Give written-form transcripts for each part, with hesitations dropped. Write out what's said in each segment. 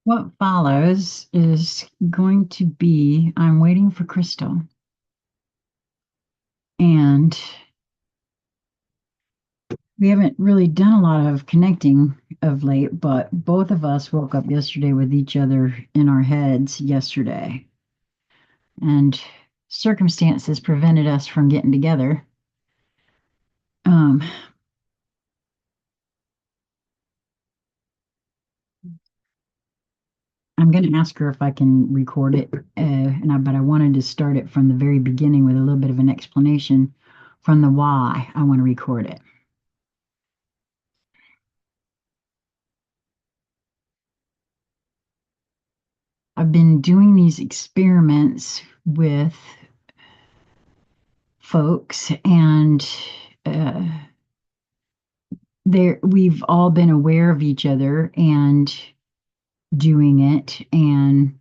What follows is going to be I'm waiting for Krystle. And we haven't really done a lot of connecting of late, but both of us woke up yesterday with each other in our heads yesterday. And circumstances prevented us from getting together. Um, I'm going to ask her if I can record it, but I wanted to start it from the very beginning with a little bit of an explanation from the why I want to record it. I've been doing these experiments with folks, and uh, we've all been aware of each other and doing it, and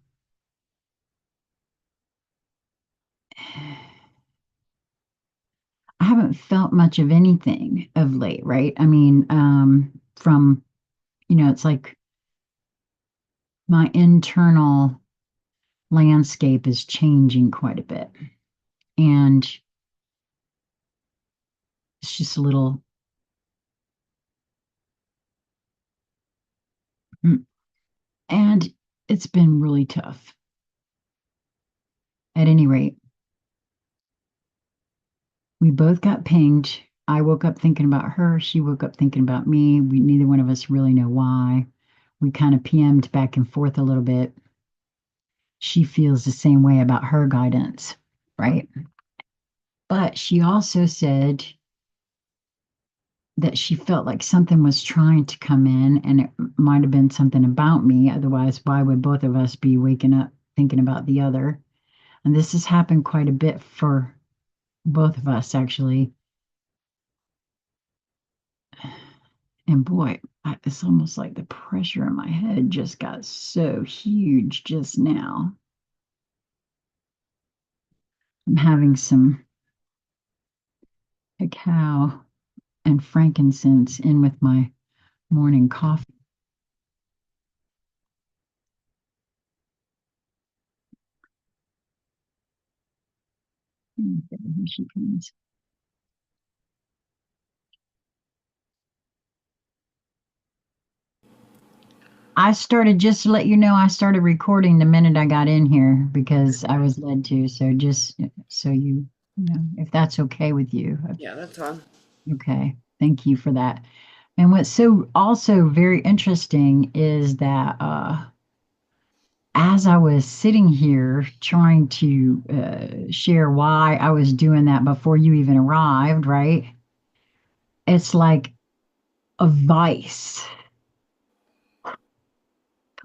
I haven't felt much of anything of late, right? I mean, from it's like my internal landscape is changing quite a bit, and it's just a little, and it's been really tough. At any rate, we both got pinged. I woke up thinking about her. She woke up thinking about me. We neither one of us really know why. We kind of PM'd back and forth a little bit. She feels the same way about her guidance, right? But she also said that she felt like something was trying to come in and it might have been something about me. Otherwise, why would both of us be waking up thinking about the other? And this has happened quite a bit for both of us, actually. And boy, it's almost like the pressure in my head just got so huge just now. I'm having some cacao and frankincense in with my morning coffee. Here she comes. I started, just to let you know, I started recording the minute I got in here because I was led to. So just so you know, if that's okay with you. Yeah, that's fine. Okay. Thank you for that. And what's so also very interesting is that as I was sitting here trying to share why I was doing that before you even arrived, right? It's like a vice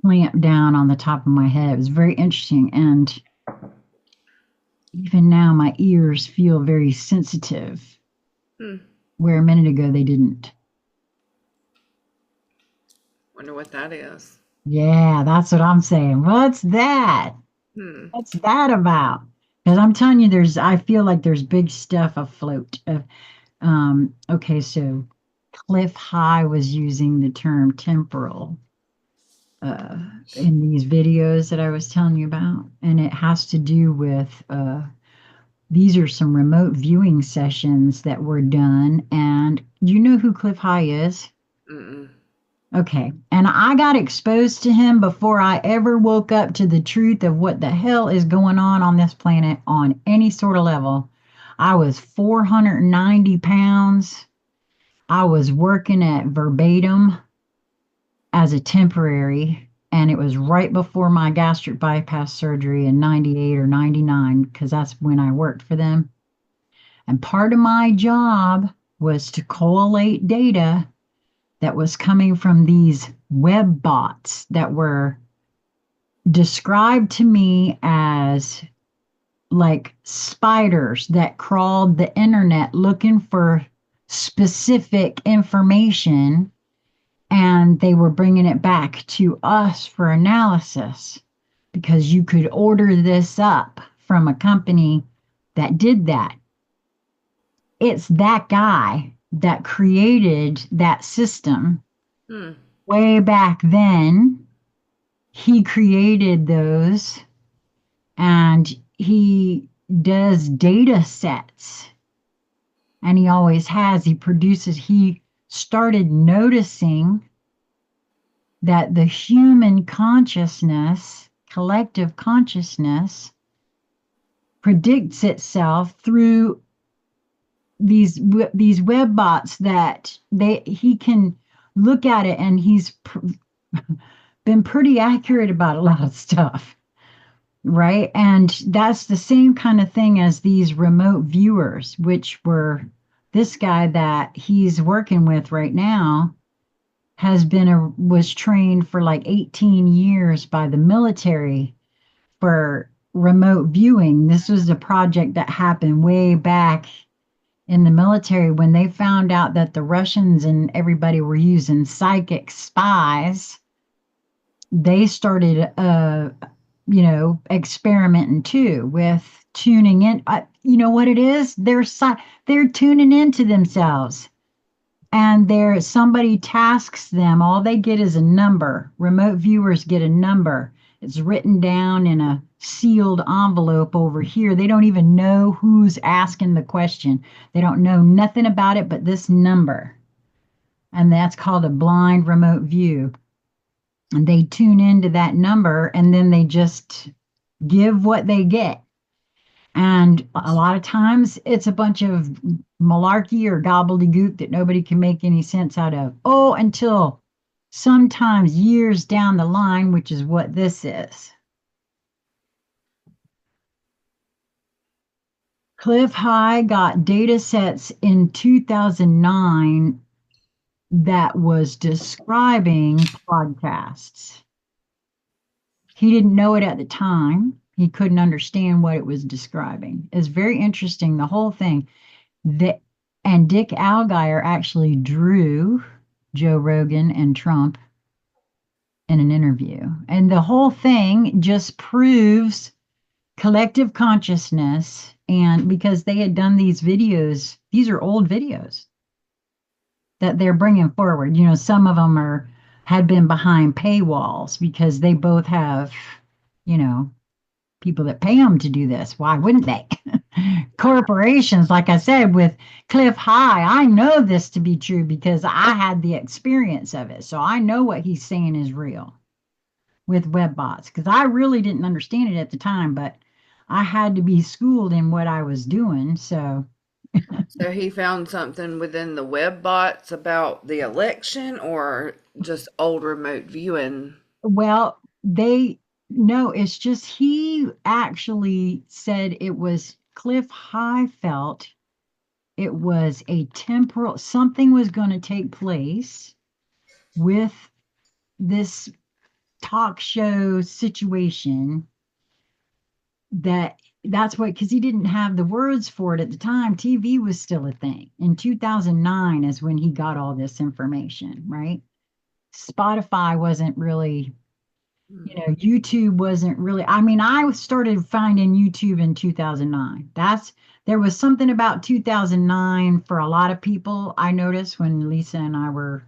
clamped down on the top of my head. It was very interesting. And even now, my ears feel very sensitive, Hmm. where a minute ago they didn't. Wonder what that is. Yeah, that's what I'm saying. What's that? Hmm. What's that about? Because I'm telling you, I feel like there's big stuff afloat. Okay, so Cliff High was using the term temporal uh, in these videos that I was telling you about, and it has to do with these are some remote viewing sessions that were done, and you know who Cliff High is? Mm-mm. Okay, and I got exposed to him before I ever woke up to the truth of what the hell is going on this planet on any sort of level. I was 490 pounds. I was working at Verbatim as a temporary, and it was right before my gastric bypass surgery in 98 or 99, because that's when I worked for them. And part of my job was to collate data that was coming from these web bots that were described to me as like spiders that crawled the internet looking for specific information, and they were bringing it back to us for analysis because you could order this up from a company that did that. It's that guy that created that system Hmm. way back then. he created those, and he does data sets, and he always has. He produces, he started noticing that the human consciousness, collective consciousness, predicts itself through these web bots that he can look at it, and he's been pretty accurate about a lot of stuff, right? And that's the same kind of thing as these remote viewers, which were this guy that he's working with right now was trained for like 18 years by the military for remote viewing. This was a project that happened way back in the military when they found out that the Russians and everybody were using psychic spies. They started, experimenting too with tuning in. You know what it is? They're tuning into themselves, and somebody tasks them. All they get is a number. Remote viewers get a number. It's written down in a sealed envelope over here. They don't even know who's asking the question. They don't know nothing about it but this number. And that's called a blind remote view. And they tune into that number, and then they just give what they get. And a lot of times it's a bunch of malarkey or gobbledygook that nobody can make any sense out of. Oh, until sometimes years down the line, which is what this is. Cliff High got data sets in 2009 that was describing podcasts. He didn't know it at the time. He couldn't understand what it was describing. It's very interesting, the whole thing. And Dick Allgeier actually drew Joe Rogan and Trump in an interview. And the whole thing just proves collective consciousness. And because they had done these videos, these are old videos that they're bringing forward. Some of them had been behind paywalls because they both have, people that pay them to do this. Why wouldn't they? Corporations, like I said, with Cliff High, I know this to be true because I had the experience of it. So I know what he's saying is real with web bots, because I really didn't understand it at the time, but I had to be schooled in what I was doing. So So he found something within the web bots about the election or just old remote viewing? well, they no, it's just he actually said it was Cliff High felt it was a temporal, something was going to take place with this talk show situation, that's what, because he didn't have the words for it at the time. TV was still a thing. In 2009 is when he got all this information, right? Spotify wasn't really, YouTube wasn't really. I mean, I started finding YouTube in 2009. There was something about 2009 for a lot of people. I noticed when Lisa and I were,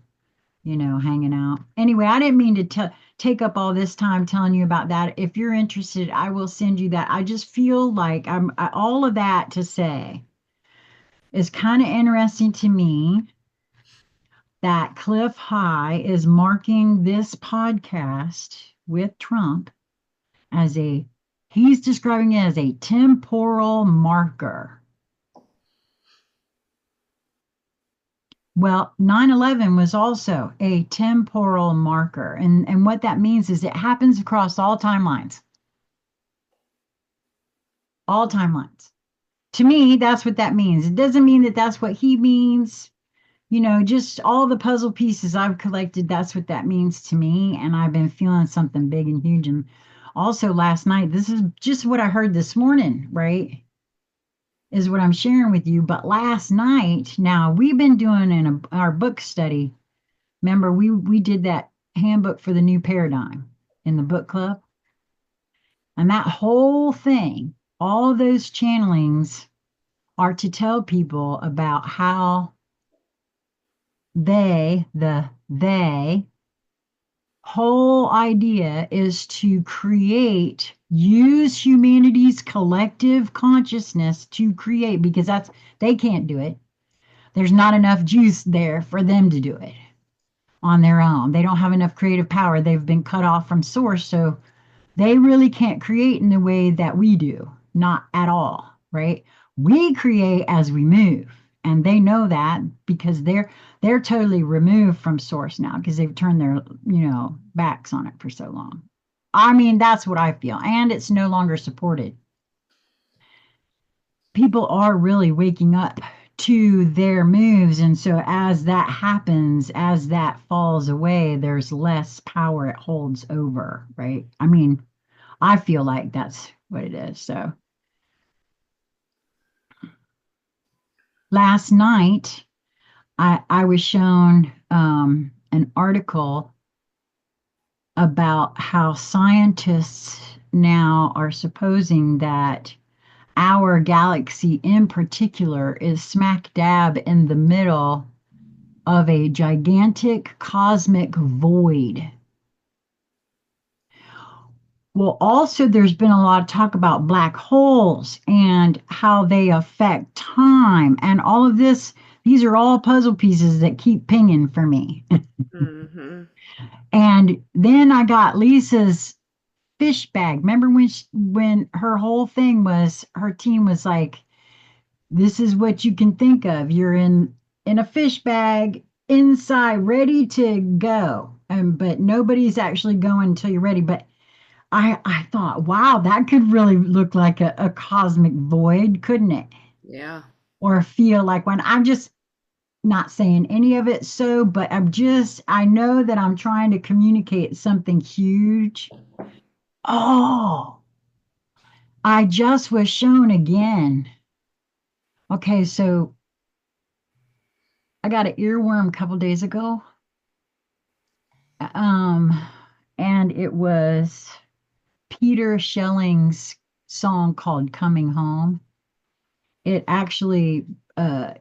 hanging out. Anyway, I didn't mean to take up all this time telling you about that. If you're interested, I will send you that. I just feel like all of that to say is kind of interesting to me that Cliff High is marking this podcast with Trump as he's describing it as a temporal marker. Well, 9/11 was also a temporal marker. And what that means is it happens across all timelines. All timelines. To me, that's what that means. It doesn't mean that that's what he means. Just all the puzzle pieces I've collected, that's what that means to me. And I've been feeling something big and huge. And also last night, this is just what I heard this morning, right? Is what I'm sharing with you. But last night, now we've been doing in our book study. Remember, we did that handbook for the new paradigm in the book club. And that whole thing, all those channelings are to tell people about how they whole idea is to use humanity's collective consciousness to create, because they can't do it. There's not enough juice there for them to do it on their own. They don't have enough creative power. They've been cut off from source, so they really can't create in the way that we do, not at all, right? We create as we move, and they know that because they're totally removed from source now because they've turned their, backs on it for so long. I mean, that's what I feel, and it's no longer supported. People are really waking up to their moves, and so as that happens, as that falls away, there's less power it holds over, right? I mean, I feel like that's what it is. So last night, I was shown an article about how scientists now are supposing that our galaxy in particular is smack dab in the middle of a gigantic cosmic void. Well, also, there's been a lot of talk about black holes and how they affect time and all of this. These are all puzzle pieces that keep pinging for me. Mm-hmm. And then I got Lisa's fish bag. Remember when her whole thing was, her team was like, this is what you can think of. You're in a fish bag inside, ready to go. But nobody's actually going until you're ready. But I thought, wow, that could really look like a cosmic void, couldn't it? Yeah. Or feel like, when I'm just not saying any of it so, but I know that I'm trying to communicate something huge. Oh, I just was shown again. Okay, so I got an earworm a couple days ago. Um, and it was Peter Schelling's song called Coming Home. It actually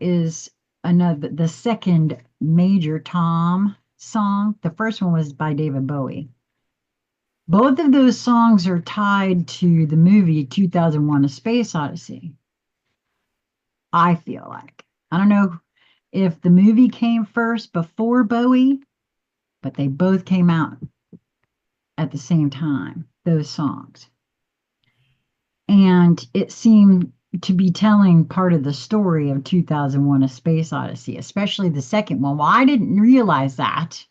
is the second major Tom song. The first one was by David Bowie. Both of those songs are tied to the movie 2001: A Space Odyssey. I feel like. I don't know if the movie came first before Bowie, but they both came out at the same time, those songs. And it seemed to be telling part of the story of 2001: A Space Odyssey, especially the second one. Well, I didn't realize that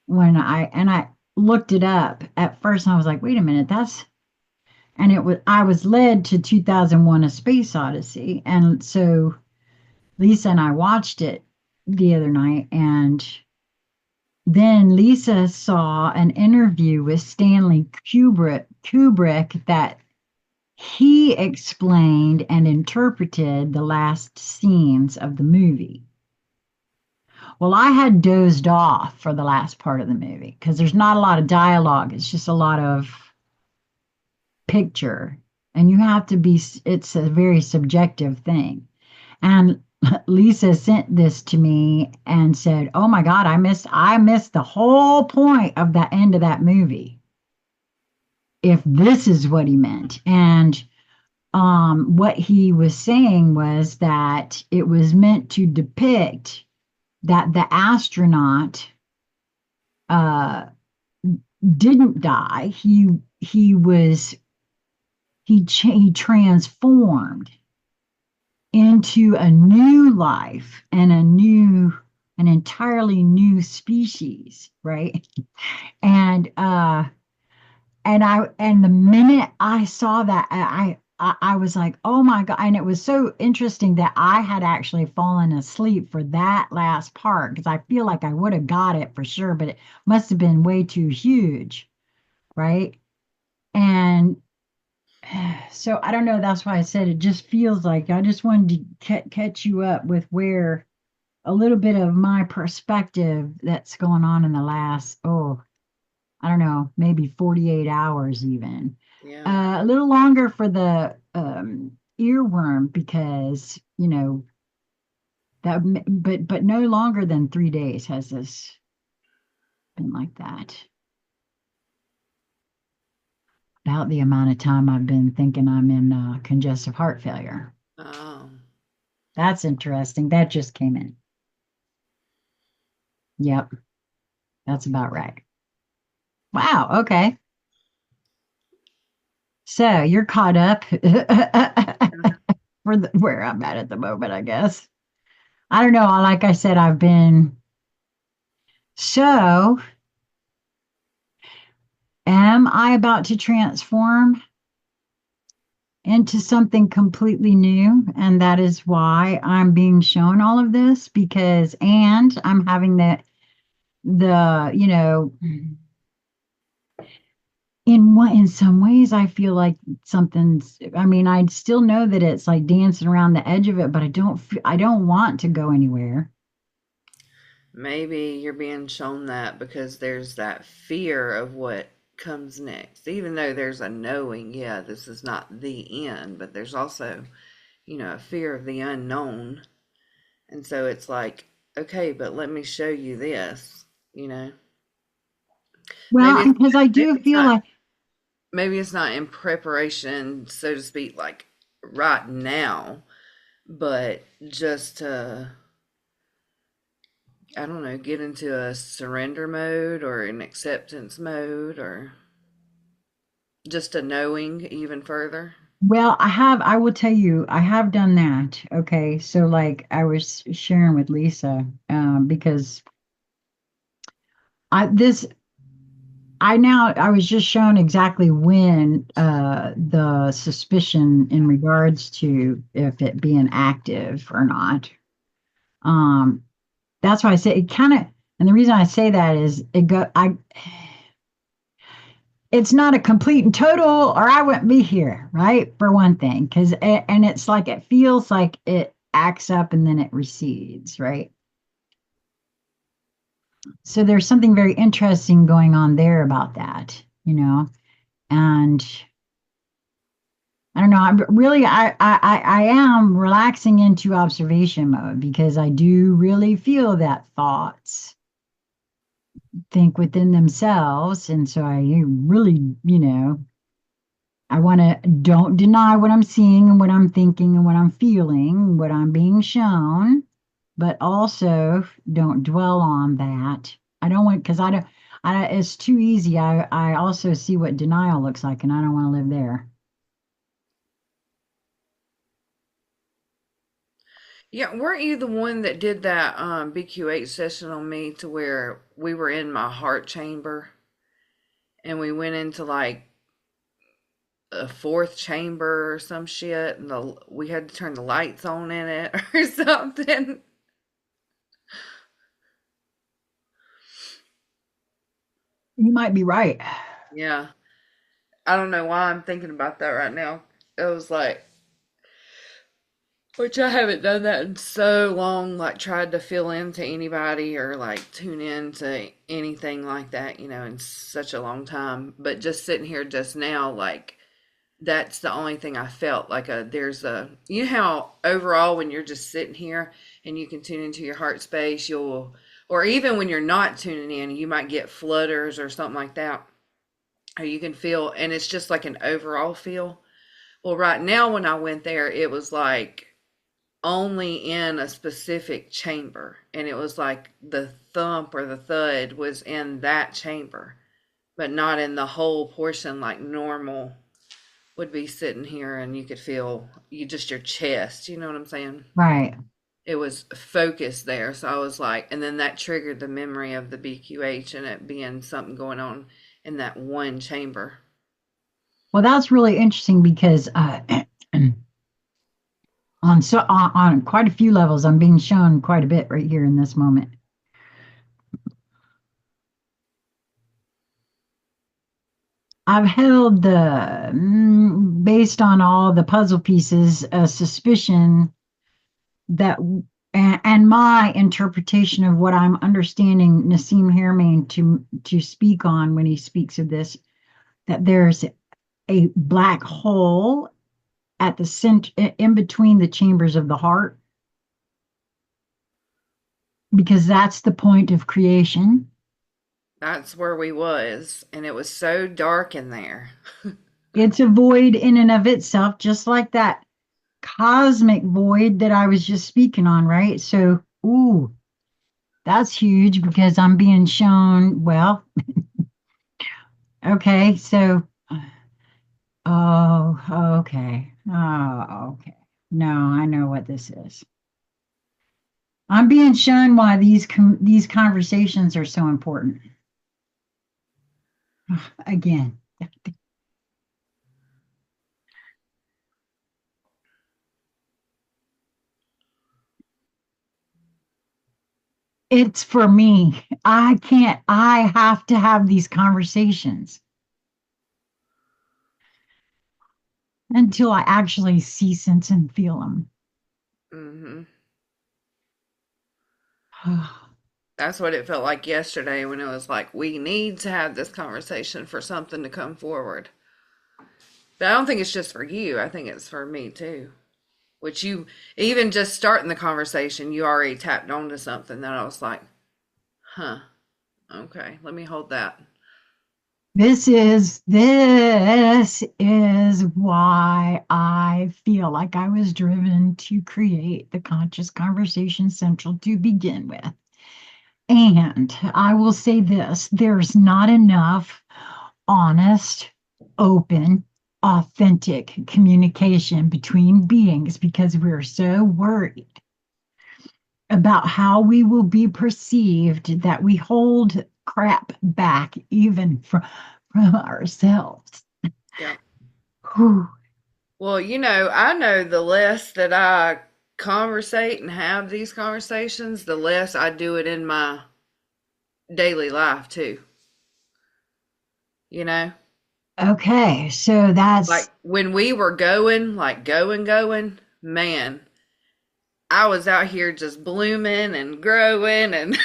when I looked it up at first, and I was like, wait a minute, and I was led to 2001: A Space Odyssey. And so Lisa and I watched it the other night, and then Lisa saw an interview with Stanley Kubrick that he explained and interpreted the last scenes of the movie. Well, I had dozed off for the last part of the movie because there's not a lot of dialogue. It's just a lot of picture. And it's a very subjective thing. And Lisa sent this to me and said, "Oh my God, I missed the whole point of the end of that movie. If this is what he meant." And what he was saying was that it was meant to depict that the astronaut uh, didn't die. He transformed into a new life and an entirely new species, right? And and the minute I saw that, I was like, oh my God. And it was so interesting that I had actually fallen asleep for that last part because I feel like I would have got it for sure, but it must have been way too huge, right? And so I don't know. That's why I said it just feels like I just wanted to catch you up with where a little bit of my perspective that's going on in the last, I don't know, maybe 48 hours even. Yeah. A little longer for the earworm because, that, but no longer than 3 days has this been like that. About the amount of time I've been thinking I'm in congestive heart failure. Oh, That's interesting. That just came in. Yep, that's about right. Wow, okay. So you're caught up for where I'm at the moment, I guess. I don't know. Like I said, I've been so. Am I about to transform into something completely new? And that is why I'm being shown all of this because, and I'm having the in some ways I feel like something's, I mean, I still know that it's like dancing around the edge of it, but I don't want to go anywhere. maybe you're being shown that because there's that fear of what comes next. Even though there's a knowing, yeah, this is not the end, but there's also, a fear of the unknown. And so it's like, okay, but let me show you this, you know. Maybe Well, it's because I maybe do it's feel not like, maybe it's not in preparation, so to speak, like right now, but just to, I don't know, get into a surrender mode or an acceptance mode or just a knowing even further. well, I will tell you, I have done that. Okay. So, like, I was sharing with Lisa, because this, I was just shown exactly when the suspicion in regards to if it being active or not. Um, that's why I say it kind of, and the reason I say that is it's not a complete and total, or I wouldn't be here, right? For one thing, and it's like it feels like it acts up and then it recedes, right? So there's something very interesting going on there about that. And I don't know. I am relaxing into observation mode because I do really feel that thoughts think within themselves, and so I really, I want to don't deny what I'm seeing and what I'm thinking and what I'm feeling, what I'm being shown, but also don't dwell on that. I don't want because I don't. It's too easy. I also see what denial looks like, and I don't want to live there. Yeah, weren't you the one that did that BQH session on me to where we were in my heart chamber and we went into like a fourth chamber or some shit and we had to turn the lights on in it or something? You might be right. Yeah. I don't know why I'm thinking about that right now. It was like, which I haven't done that in so long, like tried to fill into anybody or like tune into anything like that, in such a long time. But just sitting here just now, like that's the only thing I felt like there's you know how overall when you're just sitting here and you can tune into your heart space, or even when you're not tuning in, you might get flutters or something like that, or you can feel, and it's just like an overall feel. Well, right now when I went there, it was like only in a specific chamber, and it was like the thump or the thud was in that chamber, but not in the whole portion like normal would be sitting here, and you could feel your chest, you know what I'm saying? Right. It was focused there. So I was like, and then that triggered the memory of the BQH and it being something going on in that one chamber. Well, that's really interesting because on quite a few levels, I'm being shown quite a bit right here in this moment. I've held based on all the puzzle pieces, a suspicion that, and my interpretation of what I'm understanding Nassim Haramein to speak on when he speaks of this, that there's a black hole at the center, in between the chambers of the heart, because that's the point of creation. That's where we was, and it was so dark in there. It's a void in and of itself, just like that cosmic void that I was just speaking on, right? So, ooh, that's huge because I'm being shown, well, okay, so, oh, okay. Oh, okay. No, I know what this is. I'm being shown why these conversations are so important. Again, it's for me. I have to have these conversations until I actually see, sense, and feel them. Hmm. That's what it felt like yesterday when it was like, we need to have this conversation for something to come forward. But I don't think it's just for you. I think it's for me too. Which you, even just starting the conversation, you already tapped onto something that I was like, huh, okay, let me hold that. This is why I feel like I was driven to create the Conscious Conversation Central to begin with. And I will say this, there's not enough honest, open, authentic communication between beings because we're so worried about how we will be perceived that we hold crap back even from ourselves. Yeah. Whew. Well, I know the less that I conversate and have these conversations, the less I do it in my daily life too. You know? Okay, so Like that's when we were going, like going, man, I was out here just blooming and growing and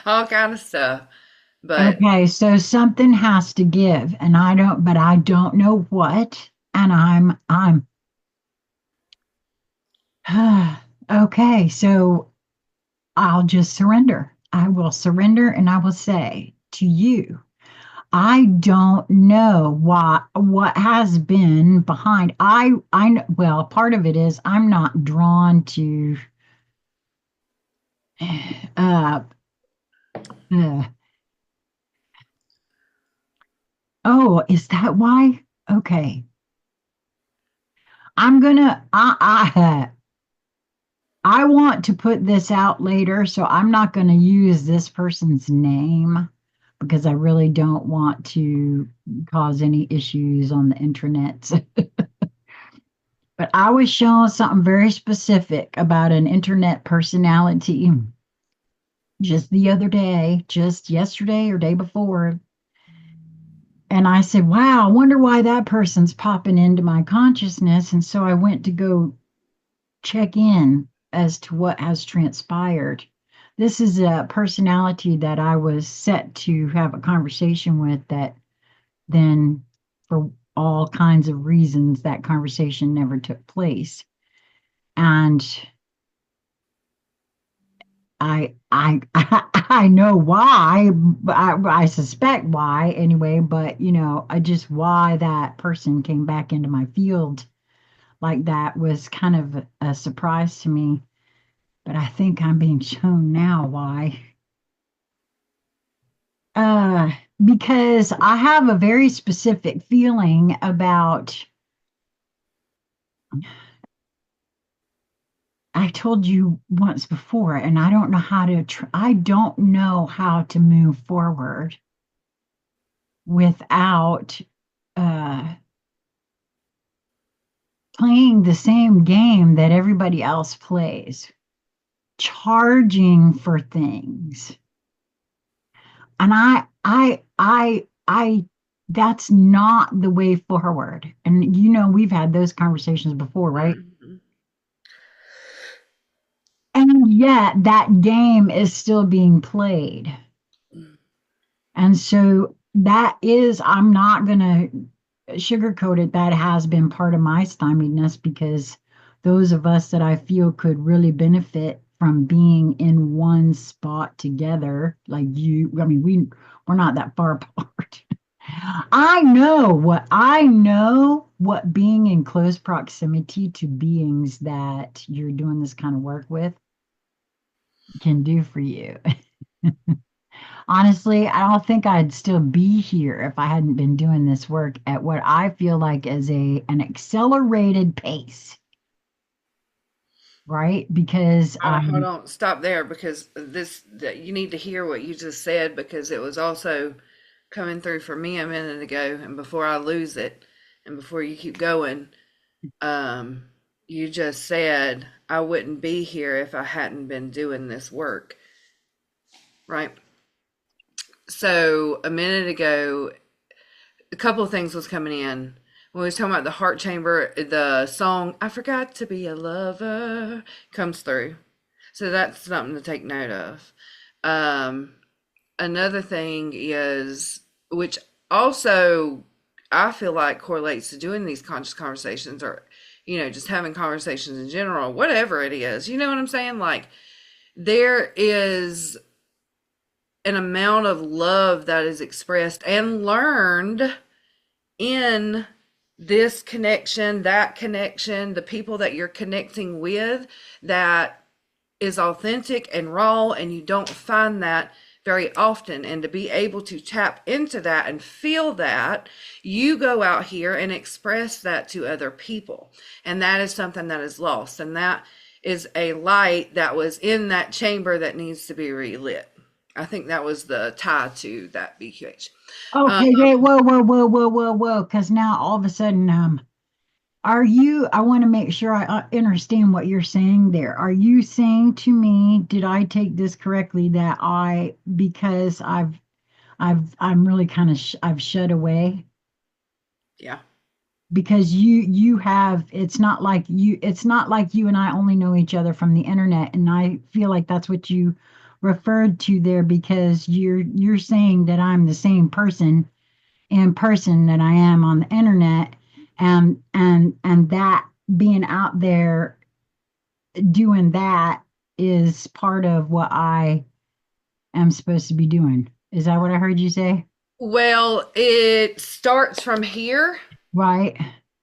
all kind of stuff. But okay. So something has to give, and I don't know what. And I'm okay. So I'll just surrender. I will surrender and I will say to you, I don't know what has been behind. Well, part of it is I'm not drawn to uh, uh oh, is that why? Okay. I'm gonna I want to put this out later, so I'm not going to use this person's name because I really don't want to cause any issues on the internet. But I was shown something very specific about an internet personality just the other day, just yesterday or day before. And I said, wow, I wonder why that person's popping into my consciousness. And so I went to go check in as to what has transpired. This is a personality that I was set to have a conversation with that then, for all kinds of reasons, that conversation never took place. And I I know why, I suspect why anyway, but I just why that person came back into my field like that was kind of a surprise to me. But I think I'm being shown now why. Uh, because I have a very specific feeling about, I told you once before, and I don't know how to, I don't know how to move forward without uh, playing the same game that everybody else plays, charging for things. And that's not the way forward. And we've had those conversations before, right? mhm. And yet that game is still being played. And so I'm not going to sugarcoat it. That has been part of my stymiedness because those of us that I feel could really benefit from being in one spot together. Like I mean, we're not that far apart. I know what being in close proximity to beings that you're doing this kind of work with can do for you. Honestly, I don't think I'd still be here if I hadn't been doing this work at what I feel like is an accelerated pace, right? Because Hold on, stop there because you need to hear what you just said because it was also coming through for me a minute ago, and before I lose it, and before you keep going, um, you just said I wouldn't be here if I hadn't been doing this work, right? So a minute ago, a couple of things was coming in. When we was talking about the heart chamber, the song "I Forgot to Be a Lover" comes through. So that's something to take note of. Um, Another thing is, which also I feel like correlates to doing these conscious conversations or, just having conversations in general, whatever it is. You know what I'm saying? Like, there is an amount of love that is expressed and learned in this connection, that connection, the people that you're connecting with that is authentic and raw, and you don't find that very often. And to be able to tap into that and feel that, you go out here and express that to other people. And that is something that is lost. And that is a light that was in that chamber that needs to be relit. I think that was the tie to that BQH. okay, wait, whoa, because now all of a sudden, I want to make sure I understand what you're saying there. Are you saying to me, did I take this correctly, that because I'm really kind of, I've shut away? Yeah. Because you have, it's not like you and I only know each other from the internet, and I feel like that's what you referred to there, because you're saying that I'm the same person in person that I am on the internet, and that being out there doing that is part of what I am supposed to be doing. Is that what I heard you say? Well, it starts from Right.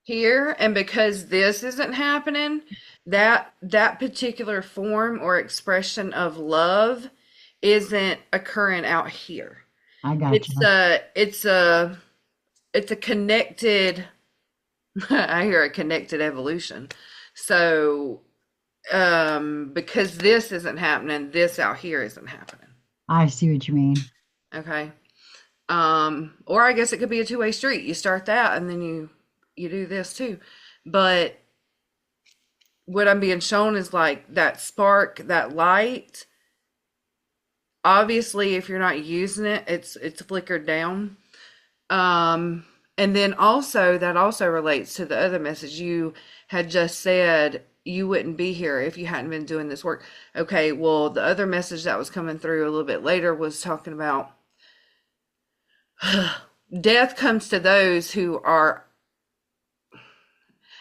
here, and because this isn't happening, that particular form or expression of love isn't occurring out here. I got It's you. a it's a it's a connected I hear a connected evolution. So because this isn't happening, this out here isn't happening. I see what you mean. Okay. Or I guess it could be a two-way street. You start that and then you do this too. But what I'm being shown is like that spark, that light. Obviously, if you're not using it, it's flickered down. And then also that also relates to the other message you had just said you wouldn't be here if you hadn't been doing this work. Okay, well, the other message that was coming through a little bit later was talking about death comes to those who are,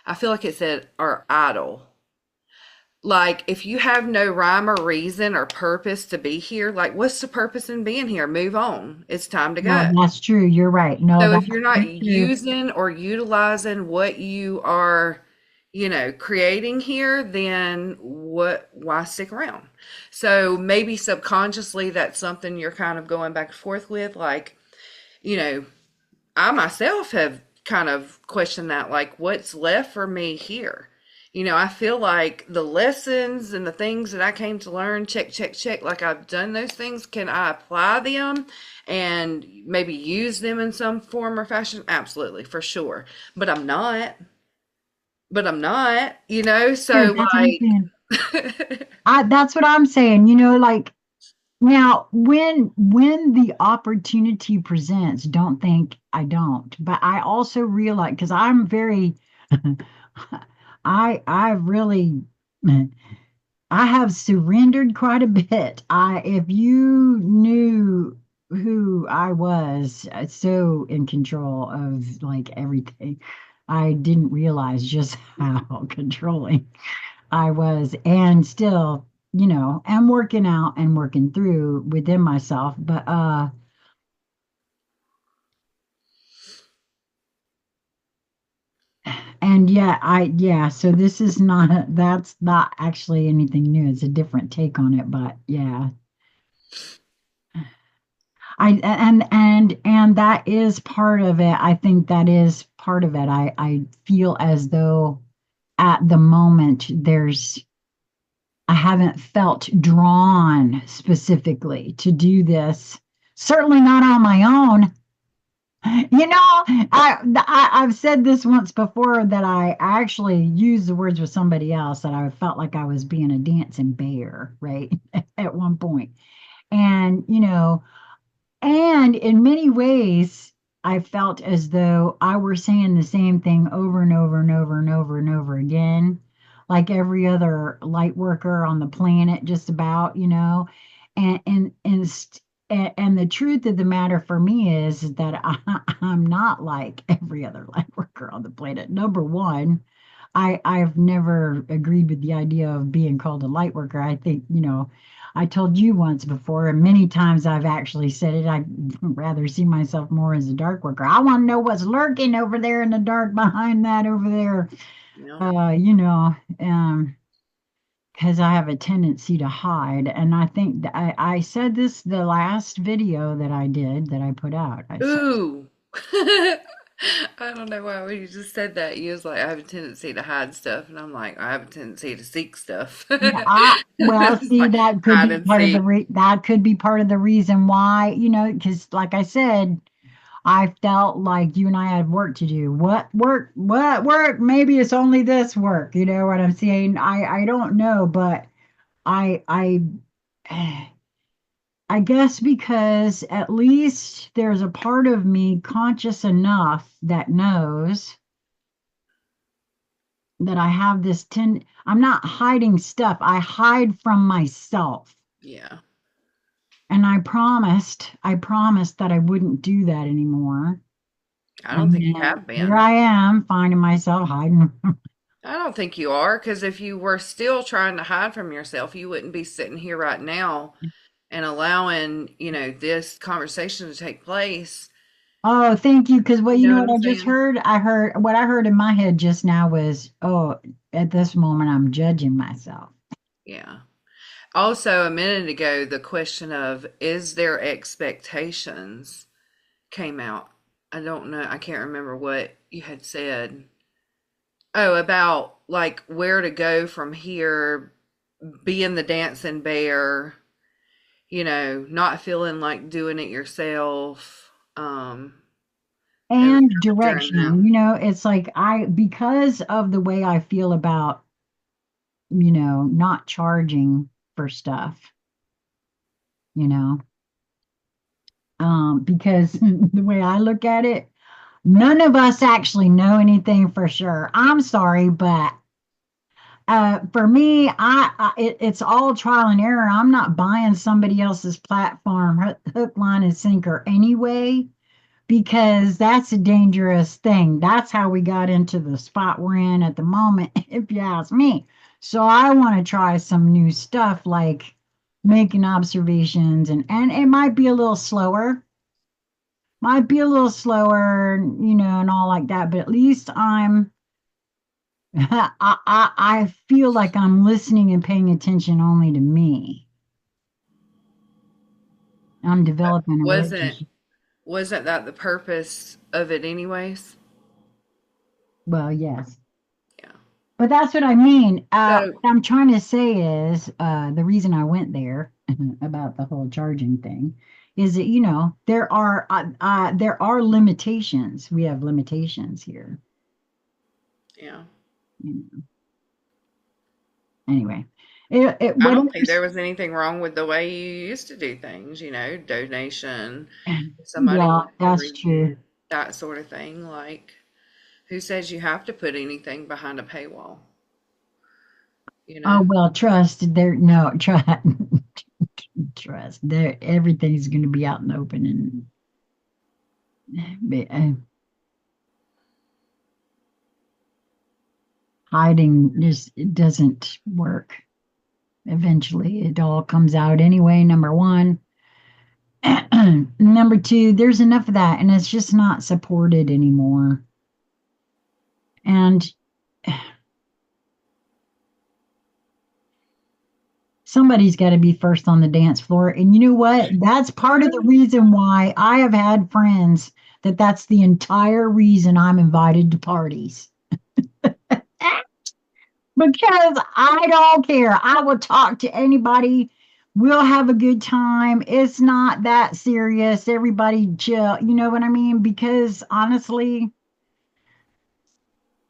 I feel like it said, are idle. Like, if you have no rhyme or reason or purpose to be here, like, what's the purpose in being here? Move on. It's time to No, go. that's true. You're right. No, So if that's you're not very true. using or utilizing what you are, creating here, then why stick around? So maybe subconsciously that's something you're kind of going back and forth with. Like, you know, I myself have kind of questioned that, like, what's left for me here? I feel like the lessons and the things that I came to learn, check, check, check, like I've done those things. Can I apply them and maybe use them in some form or fashion? Absolutely, for sure. But I'm not. But I'm not, Sure, so that's what I'm saying. like, That's what I'm saying. Like now, when the opportunity presents, don't think I don't. But I also realize, because I'm very, I really, I have surrendered quite a bit. If you knew who I was, so in control of like everything, I didn't realize just how controlling I was, and still. am working out and working through within myself. But and yeah, so this is not that's not actually anything new. It's a different take on it, but yeah. And that is part of it. I think that is part of it. I feel as though at the moment I haven't felt drawn specifically to do this. Certainly not on my own. I've said this once before that I actually used the words with somebody else that I felt like I was being a dancing bear, right? At one point. And, and in many ways, I felt as though I were saying the same thing over and over and over and over and over again, like every other light worker on the planet, just about, and the truth of the matter for me is that I'm not like every other light worker on the planet. Number one, I've never agreed with the idea of being called a light worker. I think, I told you once before, and many times I've actually said it, I'd rather see myself more as a dark worker. I want to know what's lurking over there in the dark behind that over there. You know? Uh, you know, because I have a tendency to hide. And I think that I said this the last video that I did that I put out. I said, Ooh. I don't know why when you just said that. You was like, I have a tendency to hide stuff, and I'm like, I have a tendency to seek stuff. yeah, well, It's see, like that could hide be and part of the seek. that could be part of the reason why, because like I said, I felt like you and I had work to do. What work? What work? Maybe it's only this work. You know what I'm saying? I don't know, but I I guess because at least there's a part of me conscious enough that knows that I have I'm not hiding stuff. I hide from myself. Yeah. And I promised that I wouldn't do that anymore. I don't And think you then have here been. I am finding myself hiding. I don't think you are, because if you were still trying to hide from yourself, you wouldn't be sitting here right now and allowing, this conversation to take place. Oh, thank you. Because You know what what I'm I just saying? heard? What I heard in my head just now was, oh, at this moment I'm judging myself. Yeah. Also, a minute ago, the question of is there expectations came out. I don't know. I can't remember what you had said. Oh, about like where to go from here, being the dancing bear, not feeling like doing it yourself. It was And kind of during that. direction, it's like because of the way I feel about, not charging for stuff, you know, because the way I look at it, none of us actually know anything for sure. I'm sorry, but for me, it's all trial and error. I'm not buying somebody else's platform hook, line, and sinker anyway, because that's a dangerous thing. That's how we got into the spot we're in at the moment, if you ask me. So I want to try some new stuff like making observations, and it might be a little slower, and all like that, but at least I feel like I'm listening and paying attention only to me. I'm developing a Wasn't relationship. wasn't that the purpose of it anyways? Well, yes. Yeah. But that's what I mean. So What I'm trying to say is the reason I went there about the whole charging thing is that there are limitations. We have limitations here. yeah. You know. Anyway, I whatever. don't think there was anything wrong with the way you used to do things, donation. If somebody Yeah, wanted to that's read true. that sort of thing. Like, who says you have to put anything behind a paywall? You Oh know? well, trust there. No, trust there. Everything's going to be out and open, and hiding just it doesn't work. Eventually, it all comes out anyway, number one. Number two, there's enough of that, and it's just not supported anymore. And somebody's got to be first on the dance floor. And you know what? That's part of the reason why I have had friends that's the entire reason I'm invited to parties. Because I don't care. I will talk to anybody. We'll have a good time. It's not that serious. Everybody chill. You know what I mean? Because honestly,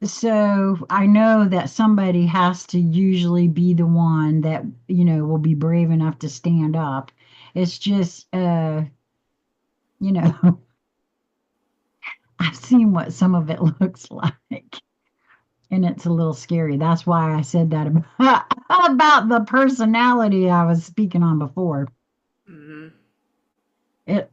so I know that somebody has to usually be the one that, will be brave enough to stand up. It's just, you know, I've seen what some of it looks like, and it's a little scary. That's why I said that about, about the personality I was speaking on before. Hmm. It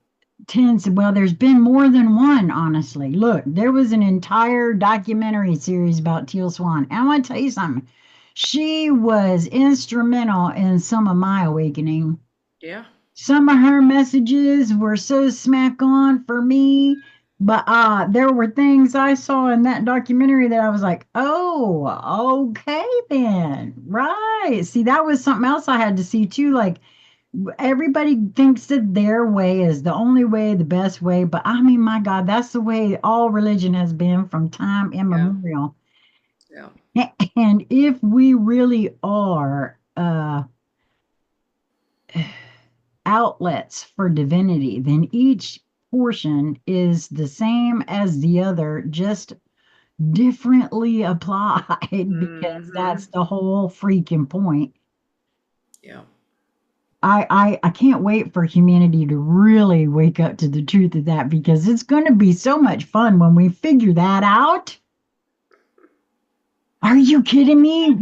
tends, well, there's been more than one, honestly. Look, there was an entire documentary series about Teal Swan. And I want to tell you something. She was instrumental in some of my awakening. Yeah. Some of her messages were so smack on for me, but there were things I saw in that documentary that I was like, oh, okay then. Right. See, that was something else I had to see too. Like, everybody thinks that their way is the only way, the best way. But I mean, my God, that's the way all religion has been from time Yeah. immemorial. Yeah. And if we really are outlets for divinity, then each portion is the same as the other, just differently applied, because Hmm. that's the whole freaking point. Yeah. I can't wait for humanity to really wake up to the truth of that, because it's going to be so much fun when we figure that out. Are you kidding me?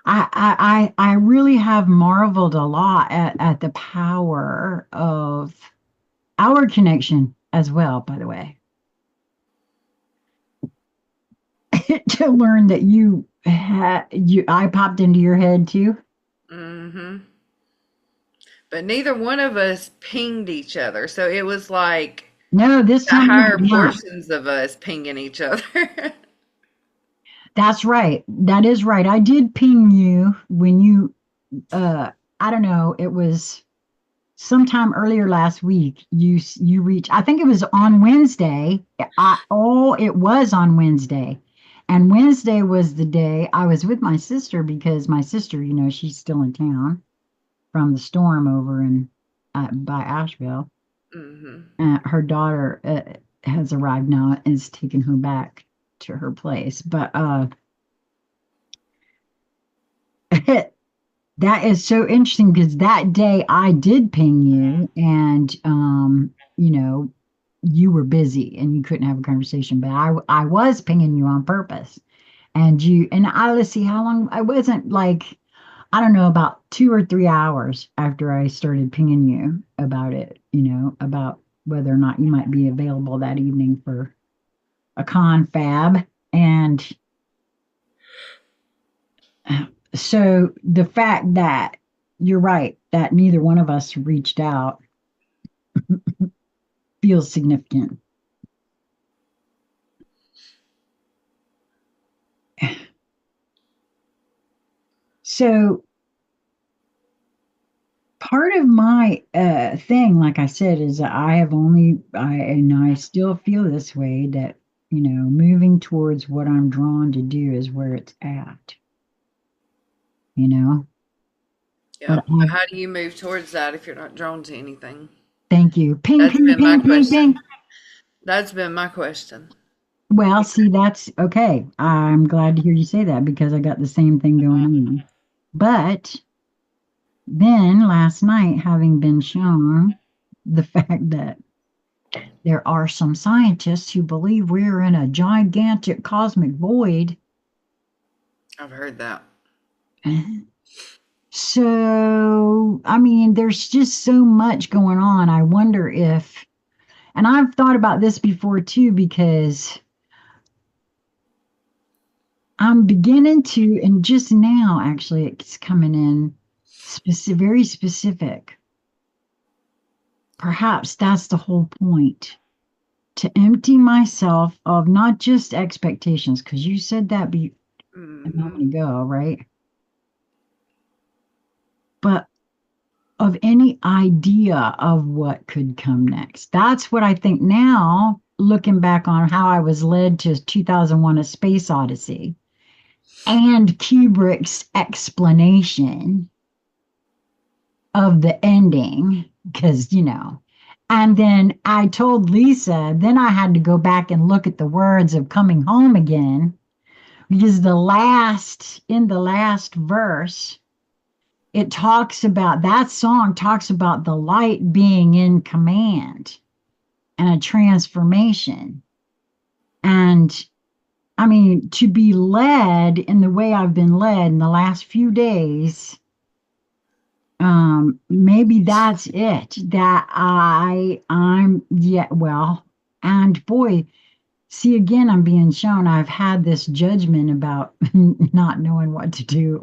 I really have marveled a lot at the power of our connection as well, by the way, to learn that I popped into your head too. Hmm. But neither one of us pinged each other. So it was like No, this the time we higher did not. portions of us pinging each other. That's right. That is right. I did ping you when uh I don't know, it was sometime earlier last week. You reached, I think it was on Wednesday. It was on Wednesday. And Wednesday was the day I was with my sister, because my sister, she's still in town from the storm over in by Asheville. Hmm. Her daughter has arrived now and is taking her back to her place. But that is so interesting, because that day I did ping you, and you were busy and you couldn't have a conversation, but I was pinging you on purpose. Let's see how long. I wasn't like, I don't know, about 2 or 3 hours after I started pinging you about it, about whether or not you might be available that evening for a confab. And so the fact that you're right, that neither one of us reached out, feels significant. So part of my thing, like I said, is that I still feel this way, that, moving towards what I'm drawn to do is where it's at, you know. Yeah. But I How do you move towards that if you're not drawn to anything? thank you. Ping, That's ping, been my ping, ping, question. ping. That's been my question. Well, see, that's okay. I'm glad to hear you say that, because I got the same thing going on. But then last night, having been shown the fact that there are some scientists who believe we're in a gigantic cosmic void. I've heard that. So, I mean, there's just so much going on. I wonder if, and I've thought about this before too, because I'm beginning to, and just now, actually, it's coming in very specific. Perhaps that's the whole point, to empty myself of not just expectations, because you said that a Hmm. moment ago, right? But of any idea of what could come next. That's what I think now, looking back on how I was led to 2001: A Space Odyssey and Kubrick's explanation of the ending, because, and then I told Lisa, then I had to go back and look at the words of Coming Home Again, because in the last verse, that song talks about the light being in command and a transformation. And I mean, to be led in the way I've been led in the last few days, maybe that's it. That yeah, well, and boy, see, again, I'm being shown I've had this judgment about not knowing what to do,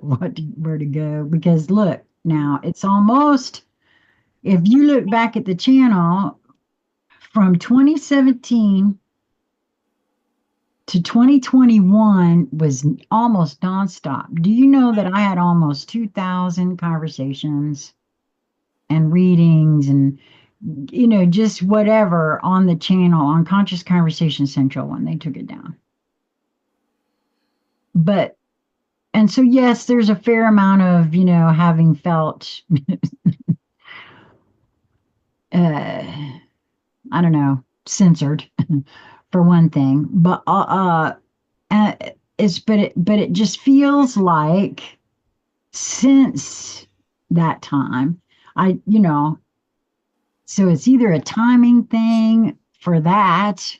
where to go. Because look, now it's almost, if you look back at the channel from 2017 to 2021 was almost nonstop. Do you know that I had almost 2,000 conversations and readings and, just whatever on the channel on Conscious Conversation Central when they took it down? But, and so, yes, there's a fair amount of, having felt, I don't know, censored for one thing, uh, but it just feels like since that time, I, so it's either a timing thing for that,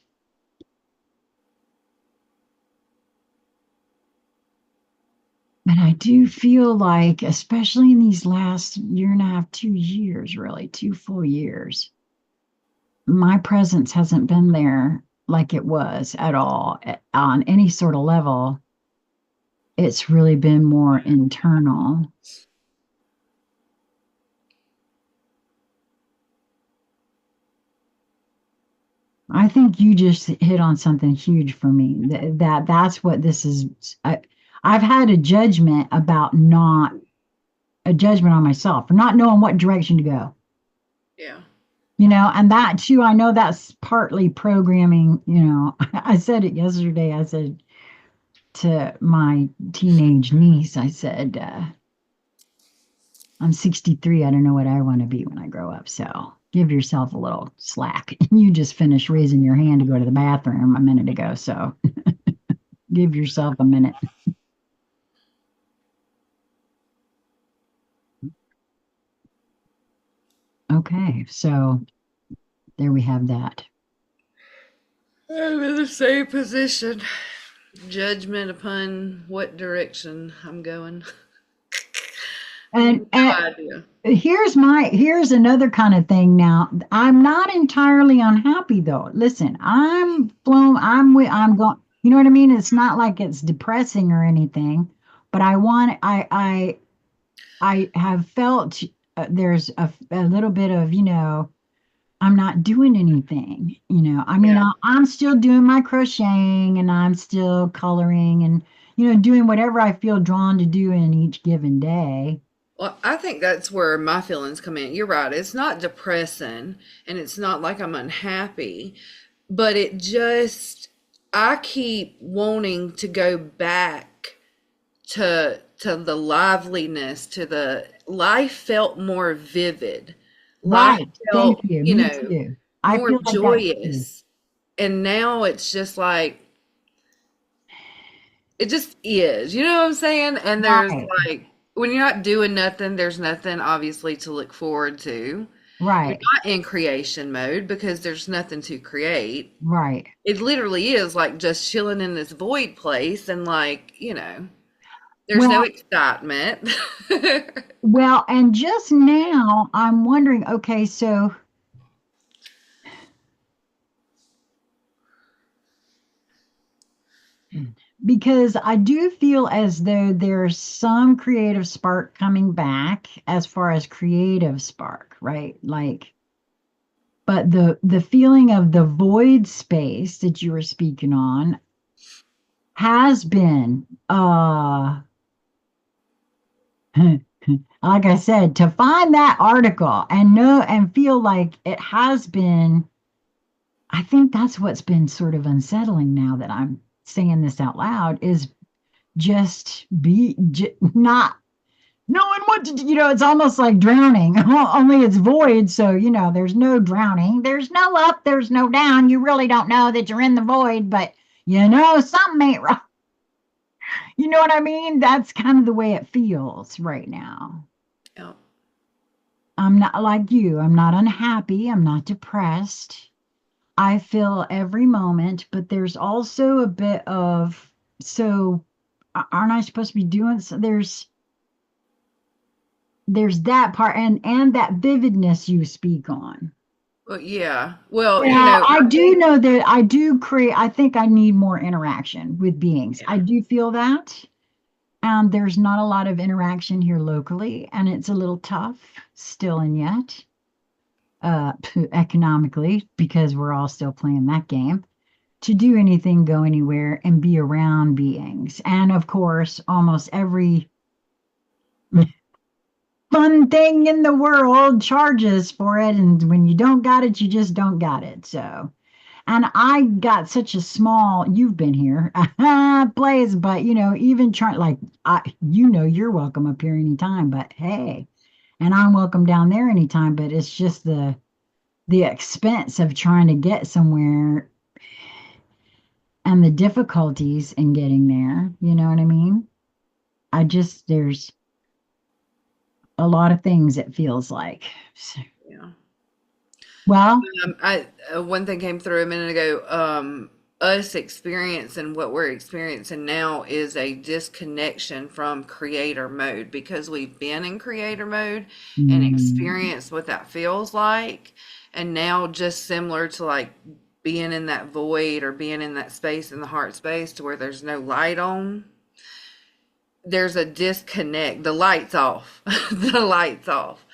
but I do feel like, especially in these last year and a half, 2 years, really, 2 full years, my presence hasn't been there like it was at all on any sort of level. It's really been more internal. I think you just hit on something huge for me. That's what this is. I've had not a judgment on myself for not knowing what direction to go. Yeah. And that too, I know that's partly programming. I said it yesterday. I said to my teenage niece, I said, I'm 63. I don't know what I want to be when I grow up. So give yourself a little slack. You just finished raising your hand to go to the bathroom a minute ago. So give yourself a minute. Okay. So there we have that. I'm in the same position. Judgment upon what direction I'm going. And, No and idea. here's another kind of thing now. I'm not entirely unhappy though. Listen, I'm going, you know what I mean? It's not like it's depressing or anything, but I have felt there's a little bit of, I'm not doing anything, I mean, Yeah. I'm still doing my crocheting and I'm still coloring and, doing whatever I feel drawn to do in each given day. Well, I think that's where my feelings come in. You're right. It's not depressing and it's not like I'm unhappy, but I keep wanting to go back to the liveliness, to the life felt more vivid. Life Right. Thank felt, you. Me too. I more feel like that too. joyous. And now it's just like it just is. You know what I'm saying? And there's Right. like when you're not doing nothing, there's nothing obviously to look forward to. You're Right. not in creation mode because there's nothing to create. Right. It literally is like just chilling in this void place and like, there's no Well, excitement. and just now I'm wondering, okay, so because I do feel as though there's some creative spark coming back as far as creative spark, right? Like, but the feeling of the void space that you were speaking on has been like I said, to find that article and know and feel like it has been, I think that's what's been sort of unsettling now that I'm saying this out loud is just not knowing what to do. It's almost like drowning, only it's void. So, there's no drowning, there's no up, there's no down. You really don't know that you're in the void, but something ain't right. You know what I mean? That's kind of the way it feels right now. Yeah. I'm not like you. I'm not unhappy. I'm not depressed. I feel every moment, but there's also a bit of, so aren't I supposed to be doing so? There's that part and that vividness you speak on. Well, yeah. Well, Yeah, I I do think, know that I do create, I think I need more interaction with beings. I yeah. do feel that. And there's not a lot of interaction here locally, and it's a little tough still and yet, economically, because we're all still playing that game, to do anything, go anywhere, and be around beings. And of course, almost every fun thing in the world charges for it. And when you don't got it, you just don't got it. So, and I got such a small, you've been here, place, but even trying, like, you're welcome up here anytime, but hey, and I'm welcome down there anytime, but it's just the expense of trying to get somewhere and the difficulties in getting there. You know what I mean? There's a lot of things it feels like. So, Yeah. well, I One thing came through a minute ago. Us experiencing what we're experiencing now is a disconnection from creator mode because we've been in creator mode and mm, experienced what that feels like, and now just similar to like being in that void or being in that space in the heart space to where there's no light on. There's a disconnect. The light's off. The light's off.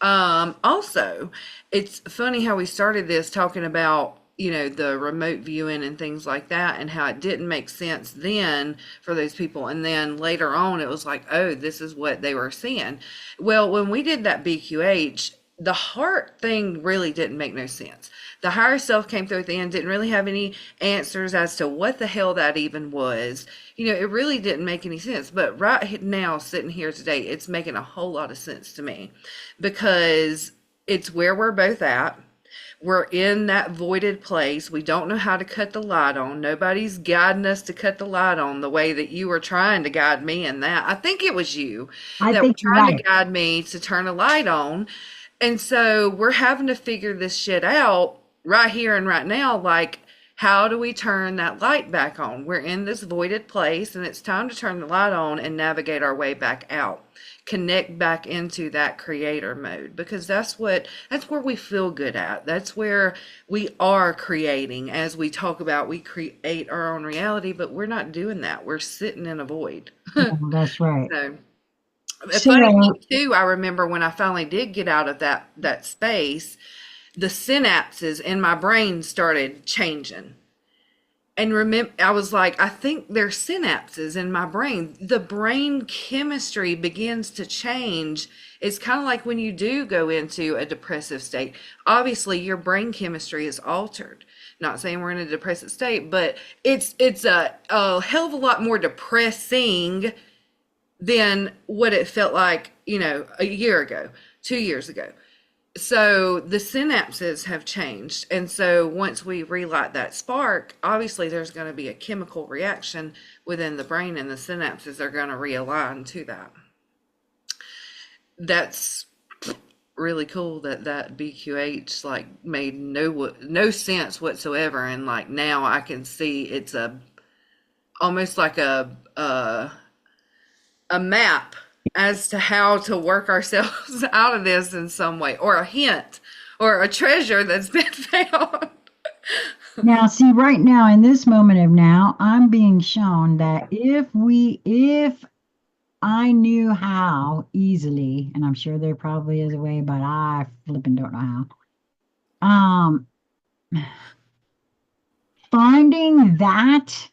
Also, it's funny how we started this talking about, the remote viewing and things like that, and how it didn't make sense then for those people. And then later on, it was like, oh, this is what they were seeing. Well, when we did that BQH, the heart thing really didn't make no sense. The higher self came through at the end, didn't really have any answers as to what the hell that even was. It really didn't make any sense. But right now, sitting here today, it's making a whole lot of sense to me because it's where we're both at. We're in that voided place. We don't know how to cut the light on. Nobody's guiding us to cut the light on the way that you were trying to guide me in that. I think it was you I that were think you're trying to right. guide me to turn a light on. And so we're having to figure this shit out right here and right now. Like, how do we turn that light back on? We're in this voided place and it's time to turn the light on and navigate our way back out. Connect back into that creator mode because that's where we feel good at. That's where we are creating. As we talk about, we create our own reality, but we're not doing that. We're sitting in a void. No, that's right. So a funny thing So too, I remember when I finally did get out of that space, the synapses in my brain started changing. And remember, I was like, I think there's synapses in my brain. The brain chemistry begins to change. It's kind of like when you do go into a depressive state. Obviously, your brain chemistry is altered. Not saying we're in a depressive state, but it's a hell of a lot more depressing than what it felt like, a year ago, 2 years ago. So the synapses have changed. And so once we relight that spark, obviously there's going to be a chemical reaction within the brain and the synapses are going to realign to that. That's really cool that BQH like made no sense whatsoever, and like now I can see it's almost like a map as to how to work ourselves out of this in some way, or a hint, or a treasure that's been found. Now, see, right now, in this moment of now, I'm being shown that if I knew how easily, and I'm sure there probably is a way, but I flipping don't know how. Finding that,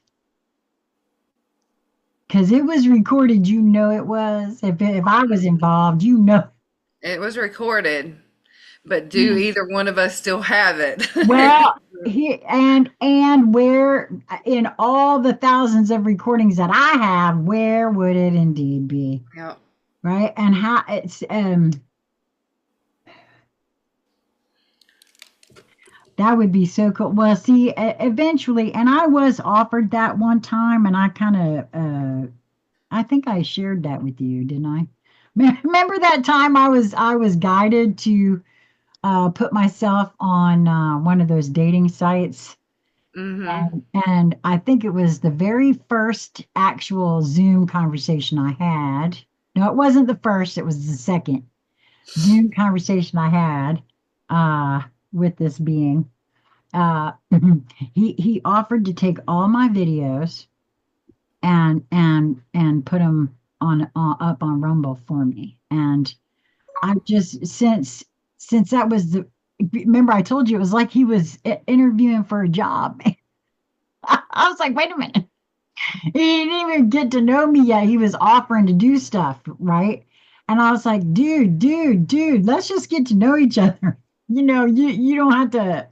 because it was recorded, it was. If I was involved, It was recorded, but do either one of us still have it? Well, and where in all the thousands of recordings that I have, where would it indeed be? Yeah. Right? And how it's that would be so cool. Well, see, eventually, and I was offered that one time, and I kind of I think I shared that with you, didn't I? Remember that time I was guided to put myself on one of those dating sites. Mm-hmm. And I think it was the very first actual Zoom conversation I had. No, it wasn't the first, it was the second Zoom conversation I had with this being. Uh, he offered to take all my videos and put them on up on Rumble for me. And I just since that was the remember I told you it was like he was interviewing for a job. I was like, wait a minute. He didn't even get to know me yet. He was offering to do stuff, right? And I was like, dude, let's just get to know each other. You don't have to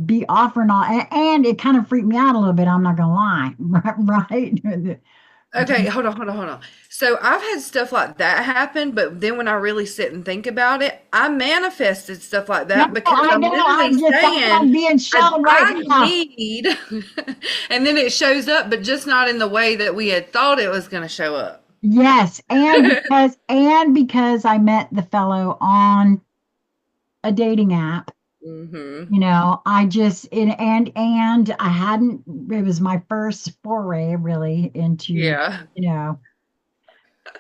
be offering all, and it kind of freaked me out a little bit. I'm not gonna lie, right? Okay, hold on. So I've had stuff like that happen, but then when I really sit and think about it, I manifested stuff like No, that because I I'm know. literally I'm saying being shown right I now. need, and then it shows up, but just not in the way that we had thought it was going to show up. Yes, and because I met the fellow on a dating app. Hmm. I just and I hadn't. It was my first foray really into Yeah. you know,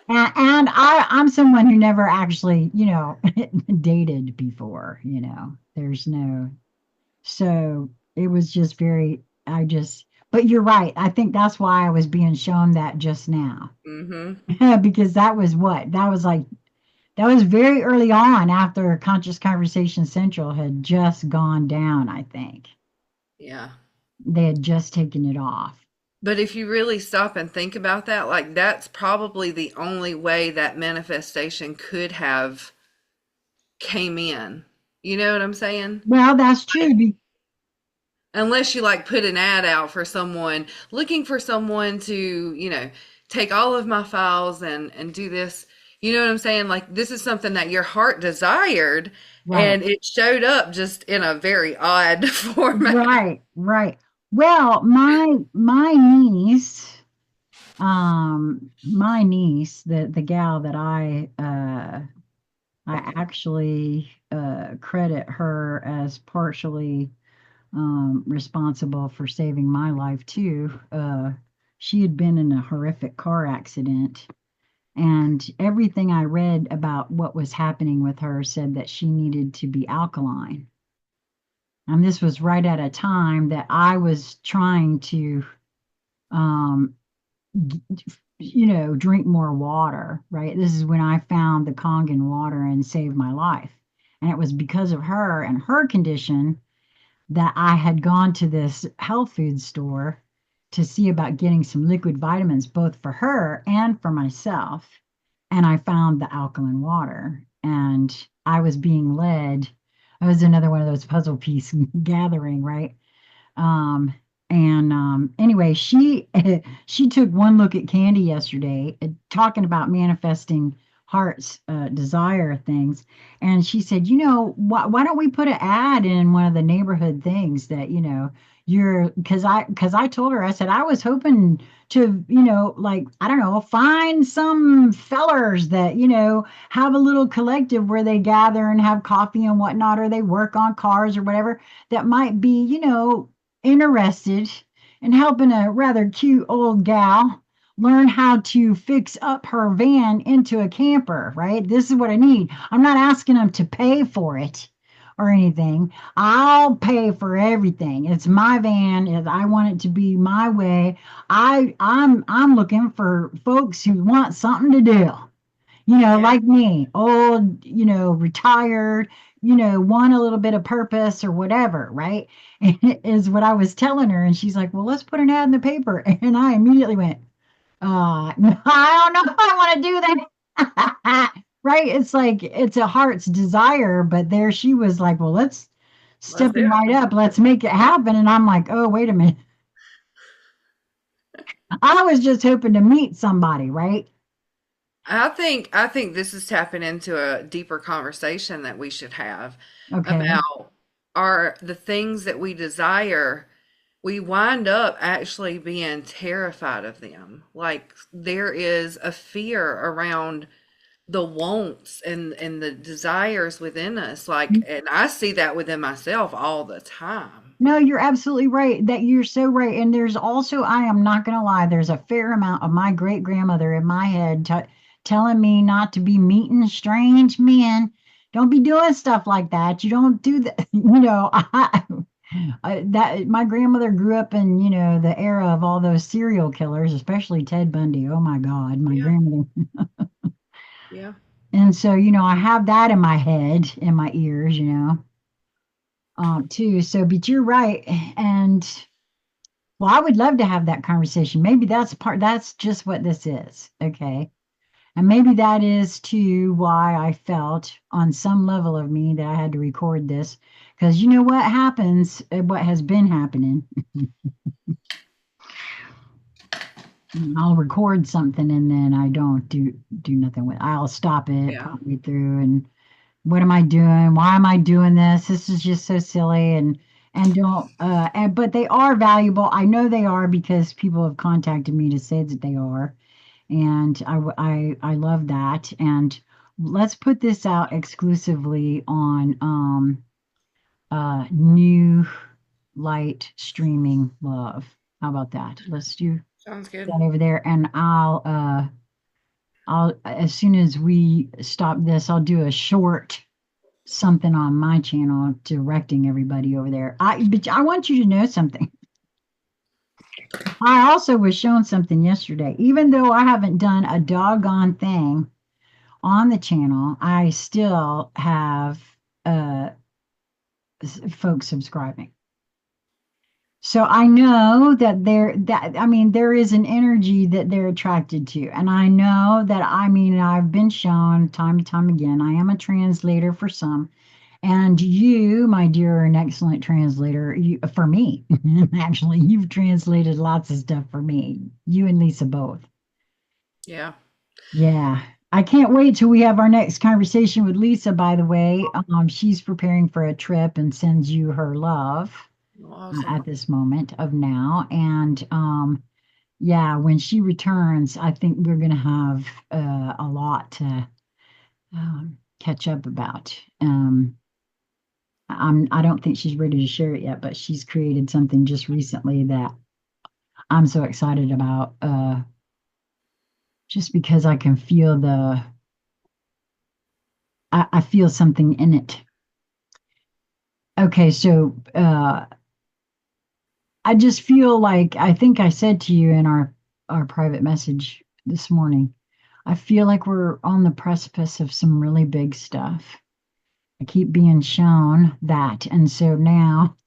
and I'm someone who never actually dated before. There's no. So it was just very. I just. But you're right. I think that's why I was being shown that just now. Hmm. Because that was very early on after Conscious Conversation Central had just gone down, I think. Yeah. They had just taken it off. But if you really stop and think about that, like that's probably the only way that manifestation could have came in. You know what I'm saying? Well, that's true. Unless you like put an ad out for someone looking for someone to, take all of my files and do this. You know what I'm saying? Like this is something that your heart desired Right, and it showed up just in a very odd format. right. Well, my niece, the gal that I actually credit her as partially responsible for saving my life too. She had been in a horrific car accident, and everything I read about what was happening with her said that she needed to be alkaline. And this was right at a time that I was trying to, um, drink more water, right? This is when I found the Kangen water and saved my life. And it was because of her and her condition that I had gone to this health food store to see about getting some liquid vitamins, both for her and for myself. And I found the alkaline water. And I was being led. I was another one of those puzzle piece gathering, right? Um, and anyway, she she took one look at Candy yesterday, talking about manifesting heart's desire things, and she said, why don't we put an ad in one of the neighborhood things that you're because I told her I said I was hoping to like I don't know find some fellers that have a little collective where they gather and have coffee and whatnot, or they work on cars or whatever that might be interested in helping a rather cute old gal learn how to fix up her van into a camper, right? This is what I need. I'm not asking them to pay for it, or anything. I'll pay for everything. It's my van. If I want it to be my way. I'm looking for folks who want something to do. Yeah. Like me, old, retired, want a little bit of purpose or whatever, right? Is what I was telling her. And she's like, well, let's put an ad in the paper. And I immediately went, no, I don't know if I want to do that. Right? It's like it's a heart's desire, but there she was like, well, let's Let's do stepping right it. up, let's make it happen. And I'm like, oh, wait a minute. I was just hoping to meet somebody, right? I think this is tapping into a deeper conversation that we should have Okay. about are the things that we desire, we wind up actually being terrified of them. Like there is a fear around the wants and the desires within us. Like, and I see that within myself all the time. No, you're absolutely right. That you're so right. And there's also, I am not going to lie, there's a fair amount of my great grandmother in my head telling me not to be meeting strange men. Don't be doing stuff like that. You don't do that. That my grandmother grew up in, the era of all those serial killers, especially Ted Bundy. Oh my God, my Yeah, grandmother. yeah, And so, I have that in my head, in my ears, too. So, but you're right. And well, I would love to have that conversation. Maybe that's just what this is. Okay. And maybe that is too why I felt on some level of me that I had to record this. Because you know what happens, what has been happening. I'll record something and then I don't do nothing with it. I'll stop it yeah, partway through and what am I doing? Why am I doing this? This is just so silly and don't but they are valuable. I know they are because people have contacted me to say that they are. And I love that. And let's put this out exclusively on New Light Streaming Love. How about that? Let's do sounds good. that over there and I'll as soon as we stop this, I'll do a short something on my channel directing everybody over there. But I want you to know something. I also was shown something yesterday. Even though I haven't done a doggone thing on the channel, I still have uh folks subscribing. So I know that there is an energy that they're attracted to. And I know that I've been shown time and time again, I am a translator for some. And you, my dear and excellent translator, for me, actually, you've translated lots of stuff for me. You and Lisa both. Yeah, Yeah. I can't wait till we have our next conversation with Lisa, by the way. She's preparing for a trip and sends you her love awesome. at this moment of now. And yeah, when she returns, I think we're going to have a lot to catch up about. I don't think she's ready to share it yet, but she's created something just recently that I'm so excited about. Just because I can feel I feel something in it. Okay, so I just feel like I think I said to you in our private message this morning, I feel like we're on the precipice of some really big stuff. I keep being shown that, and so now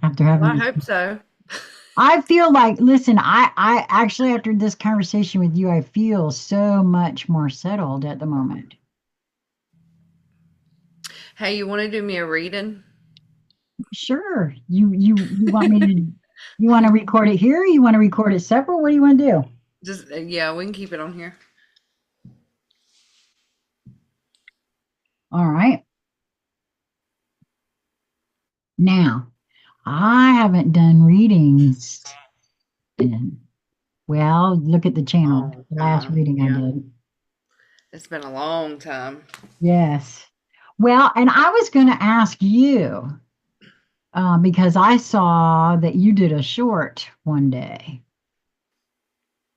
after Well, having I this hope so. I feel like, listen, I actually, after this conversation with you, I feel so much more settled at the moment. Hey, you want to do me a reading? Sure. You want me to, you want to record it here? You want to record it separate? What do you want to do? Just yeah, we can keep it on here. All right. Now, I haven't done readings in, well, look at the channel. Long The last time. reading I Yeah, did. it's been a long time. Yes. Well, and I was going to ask you, because I saw that you did a short one day.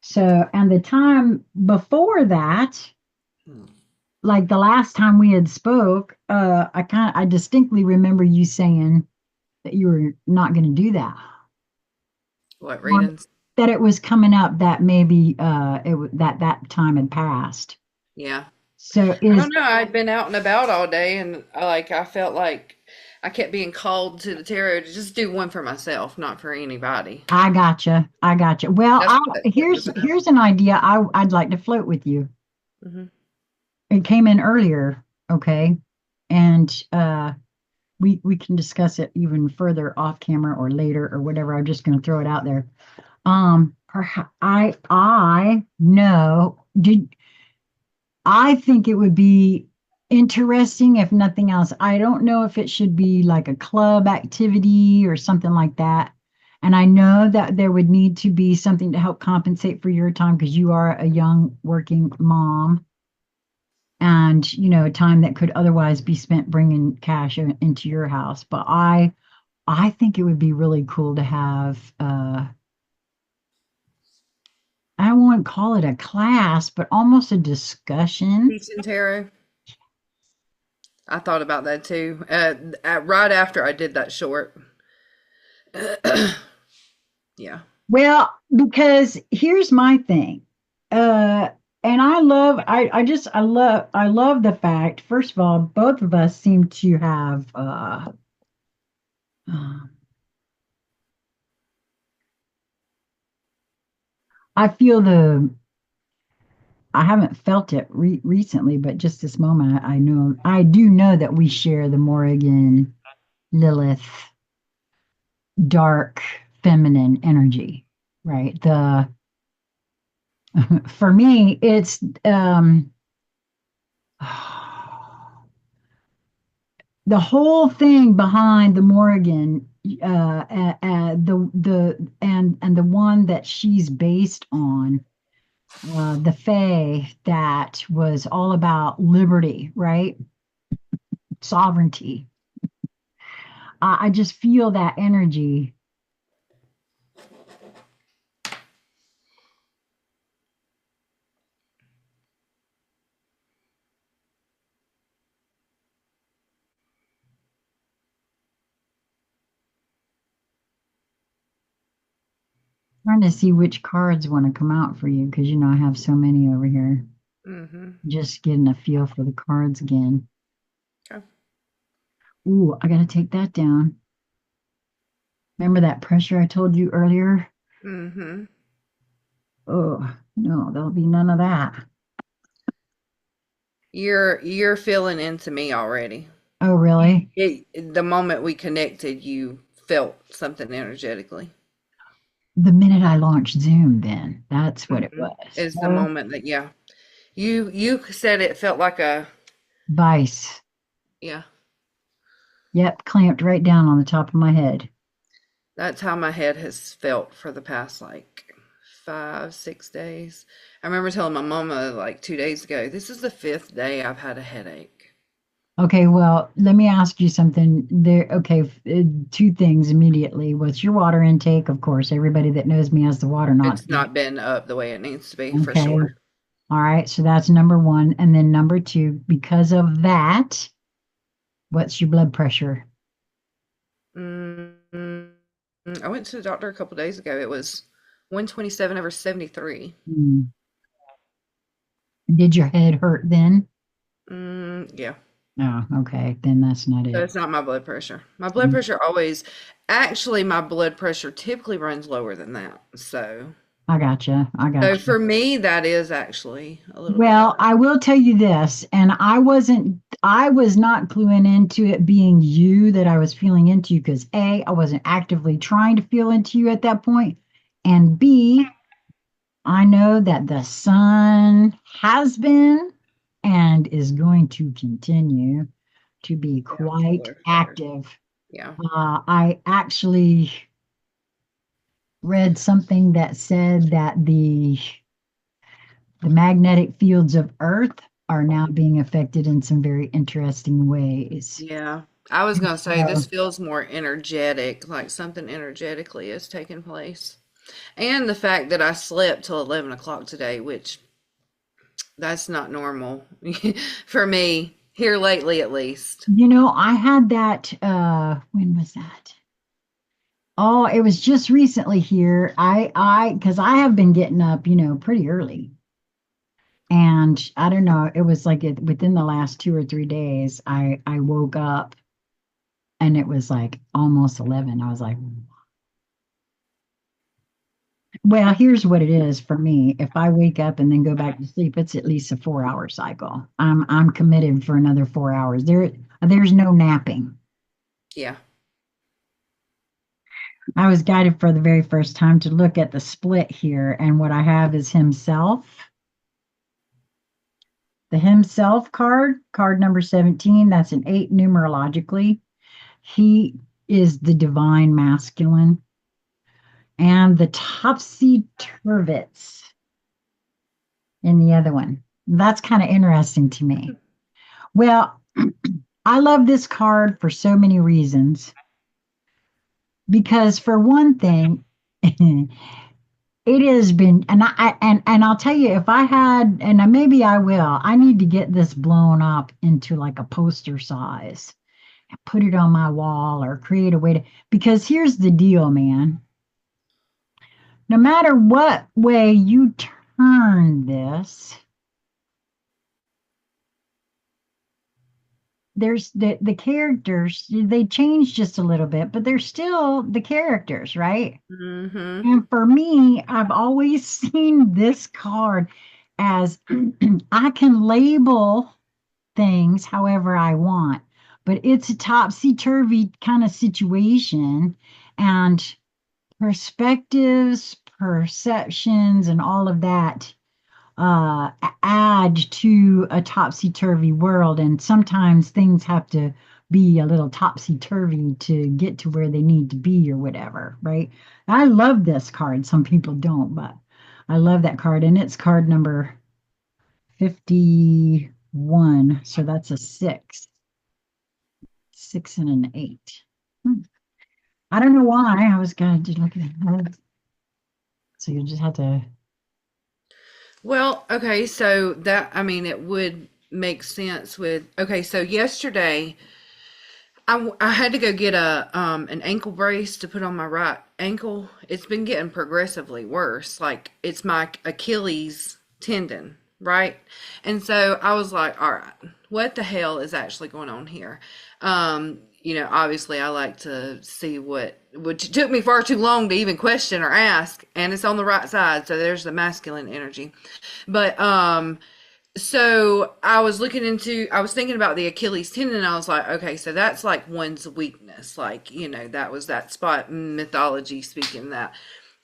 So, and the time before that, like the last time we had spoke, I distinctly remember you saying that you were not going to do that, What or readings? that it was coming up that maybe that time had passed. Yeah. So I is don't know. I'd been out and about all day, and I felt like I kept being called to the tarot to just do one for myself, not for anybody. I gotcha. I gotcha. Well, That's what that was about. here's an idea I'd like to float with you. Hmm. It came in earlier, okay? And we can discuss it even further off camera or later or whatever. I'm just going to throw it out there. Perhaps I know. Did I think it would be interesting if nothing else. I don't know if it should be like a club activity or something like that. And I know that there would need to be something to help compensate for your time because you are a young working mom and, time that could otherwise be spent bringing cash into your house. But I think it would be really cool to have I won't call it a class, but almost a discussion. Teaching tarot. I thought about that too. Right after I did that short. Yeah. Well, because here's my thing. Uh and I love the fact, first of all, both of us seem to have uh, I feel I haven't felt it recently, but just this moment, I do know that we share the Morrigan Lilith dark feminine energy, right? The For me, it's the whole thing behind the Morrigan, the one that she's based on, the Fae that was all about liberty, right? Sovereignty. I just feel that energy. Trying to see which cards want to come out for you because I have so many over here. Hmm. Just getting a feel for the cards again. Okay. Ooh, I got to take that down. Remember that pressure I told you earlier? Hmm. Oh, no, there'll be none of that. You're feeling into me already. Oh, really? The moment we connected, you felt something energetically. The minute I launched Zoom, then that's what it Hmm. was. Is the Oh, moment that, yeah. You said it felt like a, vice. yeah. Yep, clamped right down on the top of my head. That's how my head has felt for the past like 5, 6 days. I remember telling my mama like 2 days ago, this is the fifth day I've had a headache. Okay, well, let me ask you something. Okay, two things immediately. What's your water intake? Of course, everybody that knows me has the water not. It's not been up the way it needs to be for Okay, sure. all right, so that's number one. And then number two, because of that, what's your blood pressure? mm I went to the doctor a couple days ago. It was 127/73. Hmm. Did your head hurt then? Yeah. Oh, okay, then that's not So it. it's not my blood pressure. My blood pressure always, actually, my blood pressure typically runs lower than that. I gotcha. I So gotcha. for me, that is actually a little bit Well, better. I will tell you this, and I was not cluing into it being you that I was feeling into because A, I wasn't actively trying to feel into you at that point, and B, I know that the sun has been and is going to continue to be Yeah, quite Lord fires. active. Yeah. I actually read something that said that the magnetic fields of Earth are now being affected in some very interesting ways. Yeah. I was gonna say this So, feels more energetic, like something energetically is taking place. And the fact that I slept till 11 o'clock today, which That's not normal for me here lately, at least. I had that when was that? Oh, it was just recently here. Because I have been getting up, pretty early. And I don't know, it was like within the last 2 or 3 days, I woke up and it was like almost 11. I was like, well, here's what it is for me. If I wake up and then go back to sleep, it's at least a 4 hour cycle. I'm committed for another 4 hours. There's no napping. Yeah. I was guided for the very first time to look at the split here, and what I have is himself. The himself card number 17, that's an 8 numerologically. He is the divine masculine. And the topsy turvets in the other one. That's kind of interesting to me. Well, I love this card for so many reasons. Because for one thing, it has been, and I'll tell you, if I had, and maybe I will, I need to get this blown up into like a poster size and put it on my wall or create a way to, because here's the deal, man. No matter what way you turn this, there's the characters, they change just a little bit, but they're still the characters, right? Mm-hmm. And for me, I've always seen this card as I can label things however I want, but it's a topsy-turvy kind of situation, and perspectives, perceptions, and all of that add to a topsy-turvy world. And sometimes things have to be a little topsy-turvy to get to where they need to be or whatever, right? I love this card. Some people don't, but I love that card. And it's card number 51. So that's a six, six and an eight. I don't know why I was going to look at it. So you just have to. Well, okay, so that, I mean, it would make sense with, okay, so yesterday I had to go get an ankle brace to put on my right ankle. It's been getting progressively worse. Like it's my Achilles tendon, right? And so I was like, all right, what the hell is actually going on here? Obviously I like to see which took me far too long to even question or ask, and it's on the right side, so there's the masculine energy. But so I was I was thinking about the Achilles tendon, and I was like, okay, so that's like one's weakness. Like, that was that spot, mythology speaking, that,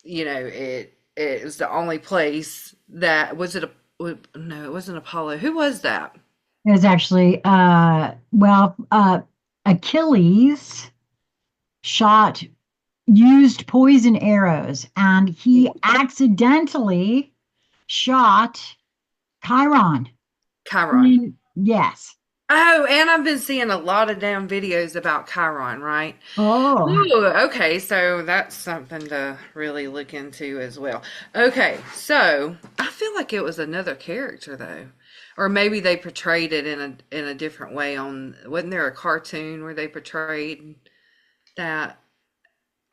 it was the only place that, no, it wasn't Apollo. Who was that? It was actually, Achilles shot, used poison arrows, and he accidentally shot Chiron. Chiron. Yes. Oh, and I've been seeing a lot of damn videos about Chiron, right? Oh, Ooh, okay, so that's something to really look into as well. Okay, so I feel like it was another character though, or maybe they portrayed it in a different way. Wasn't there a cartoon where they portrayed that?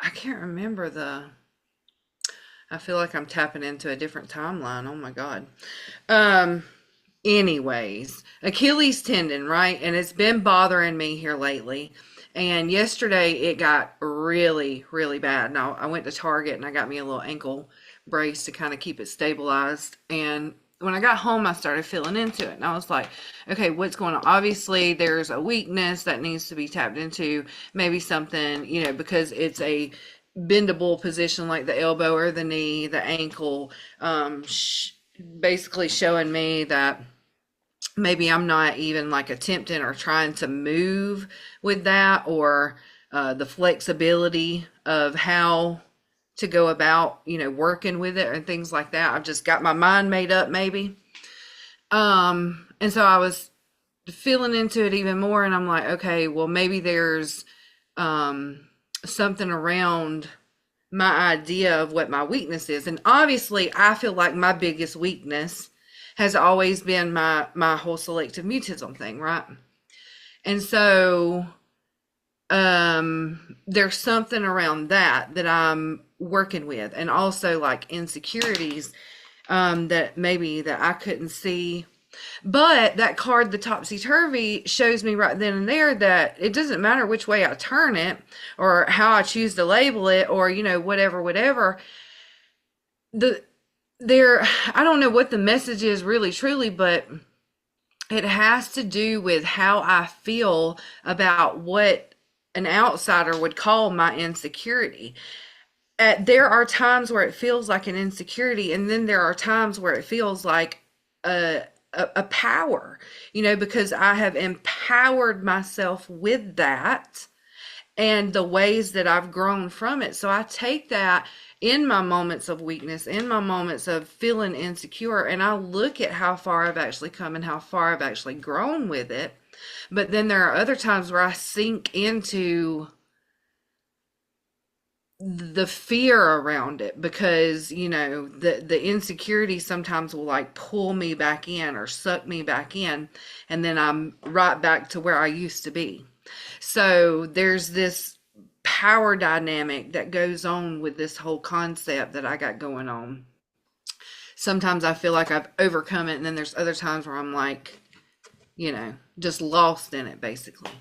I can't remember the. I feel like I'm tapping into a different timeline. Oh my God. Um. Anyways, Achilles tendon, right? And it's been bothering me here lately. And yesterday it got really, really bad. Now I went to Target and I got me a little ankle brace to kind of keep it stabilized. And when I got home, I started feeling into it. And I was like, okay, what's going on? Obviously, there's a weakness that needs to be tapped into. Maybe something, because it's a bendable position like the elbow or the knee, the ankle, basically showing me that maybe I'm not even like attempting or trying to move with that, or the flexibility of how to go about, working with it and things like that. I've just got my mind made up maybe. And so I was feeling into it even more, and I'm like, okay, well maybe there's something around my idea of what my weakness is. And obviously I feel like my biggest weakness has always been my whole selective mutism thing, right? And so there's something around that I'm working with, and also like insecurities that maybe that I couldn't see. But that card, the topsy turvy, shows me right then and there that it doesn't matter which way I turn it or how I choose to label it, or whatever. The there I don't know what the message is really truly, but it has to do with how I feel about what an outsider would call my insecurity. There are times where it feels like an insecurity, and then there are times where it feels like a power, because I have empowered myself with that and the ways that I've grown from it. So I take that in my moments of weakness, in my moments of feeling insecure, and I look at how far I've actually come and how far I've actually grown with it. But then there are other times where I sink into the fear around it, because the insecurity sometimes will like pull me back in or suck me back in, and then I'm right back to where I used to be. So there's this power dynamic that goes on with this whole concept that I got going on. Sometimes I feel like I've overcome it, and then there's other times where I'm like, just lost in it basically.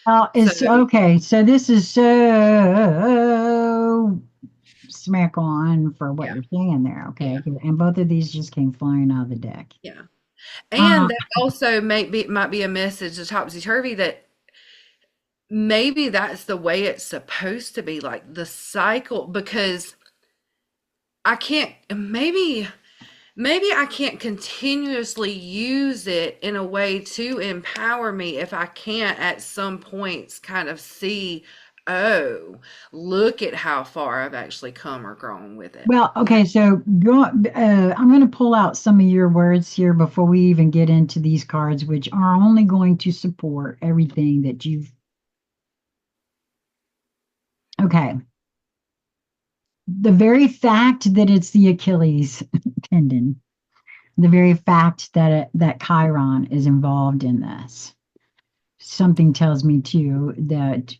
So It's okay. So this is so smack on for what yeah, you're saying there. Okay. yeah, And both of these just came flying out of the deck. yeah. Uh, And that also might be a message to topsy turvy, that maybe that's the way it's supposed to be, like the cycle, because I can't maybe I can't continuously use it in a way to empower me if I can't at some points kind of see, oh, look at how far I've actually come or grown with it. well, okay. So I'm going to pull out some of your words here before we even get into these cards, which are only going to support everything that you've. Okay. The very fact that it's the Achilles tendon, the very fact that Chiron is involved in this, something tells me too that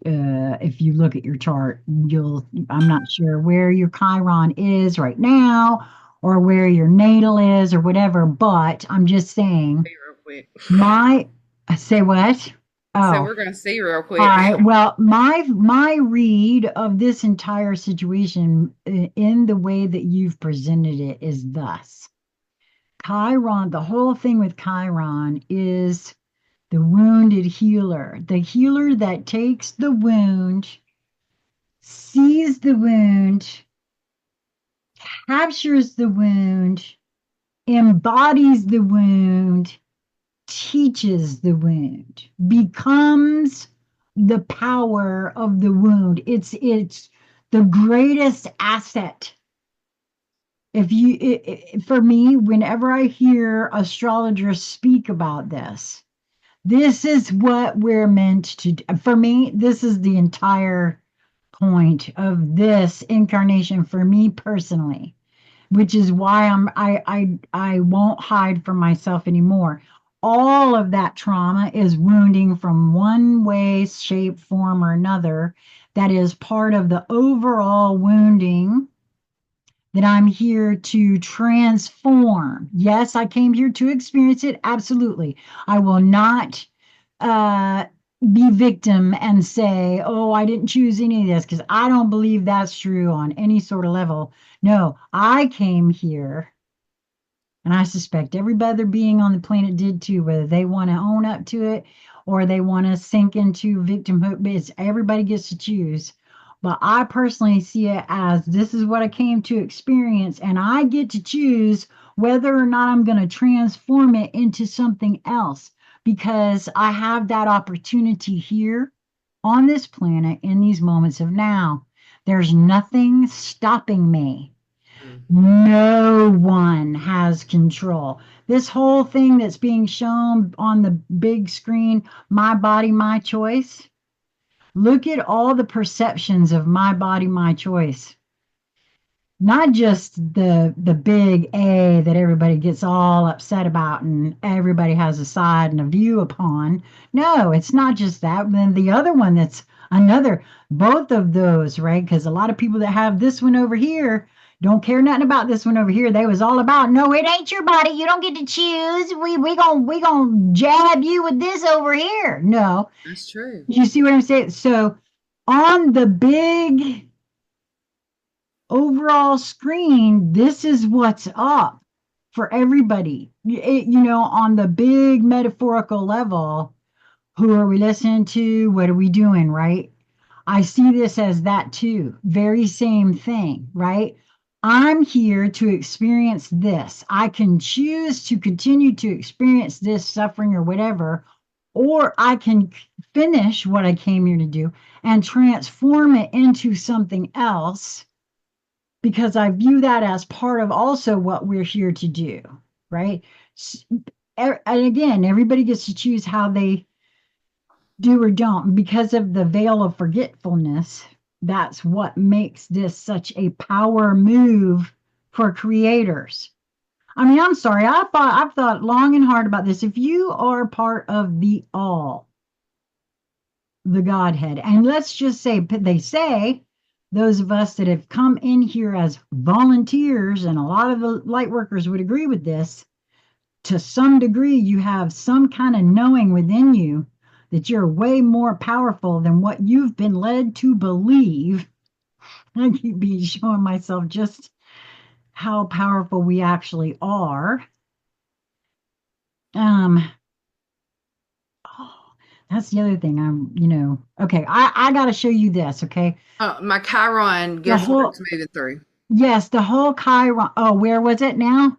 if you look at your chart, I'm not sure where your Chiron is right now or where your natal is or whatever, but I'm just saying See real quick. my, say what? So Oh, we're gonna see real all quick. right. Well, my read of this entire situation in the way that you've presented it is thus. Chiron, the whole thing with Chiron is the wounded healer, the healer that takes the wound, sees the wound, captures the wound, embodies the wound, teaches the wound, becomes the power of the wound. It's the greatest asset. For me, whenever I hear astrologers speak about this is what we're meant to do. For me, this is the entire point of this incarnation for me personally, which is why I won't hide from myself anymore. All of that trauma is wounding from one way, shape, form, or another. That is part of the overall wounding that I'm here to transform. Yes, I came here to experience it. Absolutely. I will not uh, be victim and say, oh, I didn't choose any of this, because I don't believe that's true on any sort of level. No, I came here, and I suspect every other being on the planet did too, whether they want to own up to it or they want to sink into victimhood. But everybody gets to choose. But I personally see it as this is what I came to experience, and I get to choose whether or not I'm going to transform it into something else, because I have that opportunity here on this planet in these moments of now. There's nothing stopping me. No one has control. This whole thing that's being shown on the big screen, my body, my choice. Look at all the perceptions of my body, my choice. not just the big A that everybody gets all upset about and everybody has a side and a view upon. No, it's not just that. Then the other one that's another, both of those, right? Because a lot of people that have this one over here don't care nothing about this one over here. They was all about, no, it ain't your body. You don't get to choose. We gonna jab you with this over here. No, That's true. you see what I'm saying? So on the big overall screen, this is what's up for everybody. On the big metaphorical level, who are we listening to? What are we doing, right? I see this as that too. Very same thing, right? I'm here to experience this. I can choose to continue to experience this suffering or whatever, or I can finish what I came here to do and transform it into something else because I view that as part of also what we're here to do, right? And again, everybody gets to choose how they do or don't because of the veil of forgetfulness. That's what makes this such a power move for creators. I mean, I'm sorry, I've thought long and hard about this. If you are part of the all, the Godhead. And let's just say, they say, those of us that have come in here as volunteers, and a lot of the light workers would agree with this, to some degree, you have some kind of knowing within you that you're way more powerful than what you've been led to believe. I keep showing myself just how powerful we actually are. Um, oh, that's the other thing. Okay, I got to show you this. Okay, Oh, my Chiron, the guess where it's whole moving through? yes, the whole Chiron. Oh, where was it now?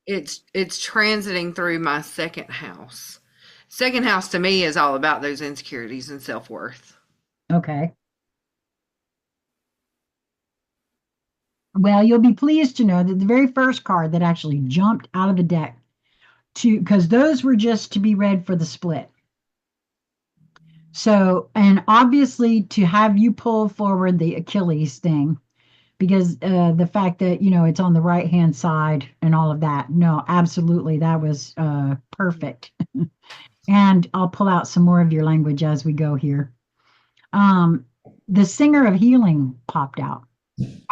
It's transiting through my second house. Second house to me is all about those insecurities and self worth. Okay. Well, you'll be pleased to know that the very first card that actually jumped out of the deck to because those were just to be read for the split. So, and obviously to have you pull forward the Achilles thing because the fact that it's on the right hand side and all of that. No, absolutely, that was perfect. And I'll pull out some more of your language as we go here. Um, the Singer of Healing popped out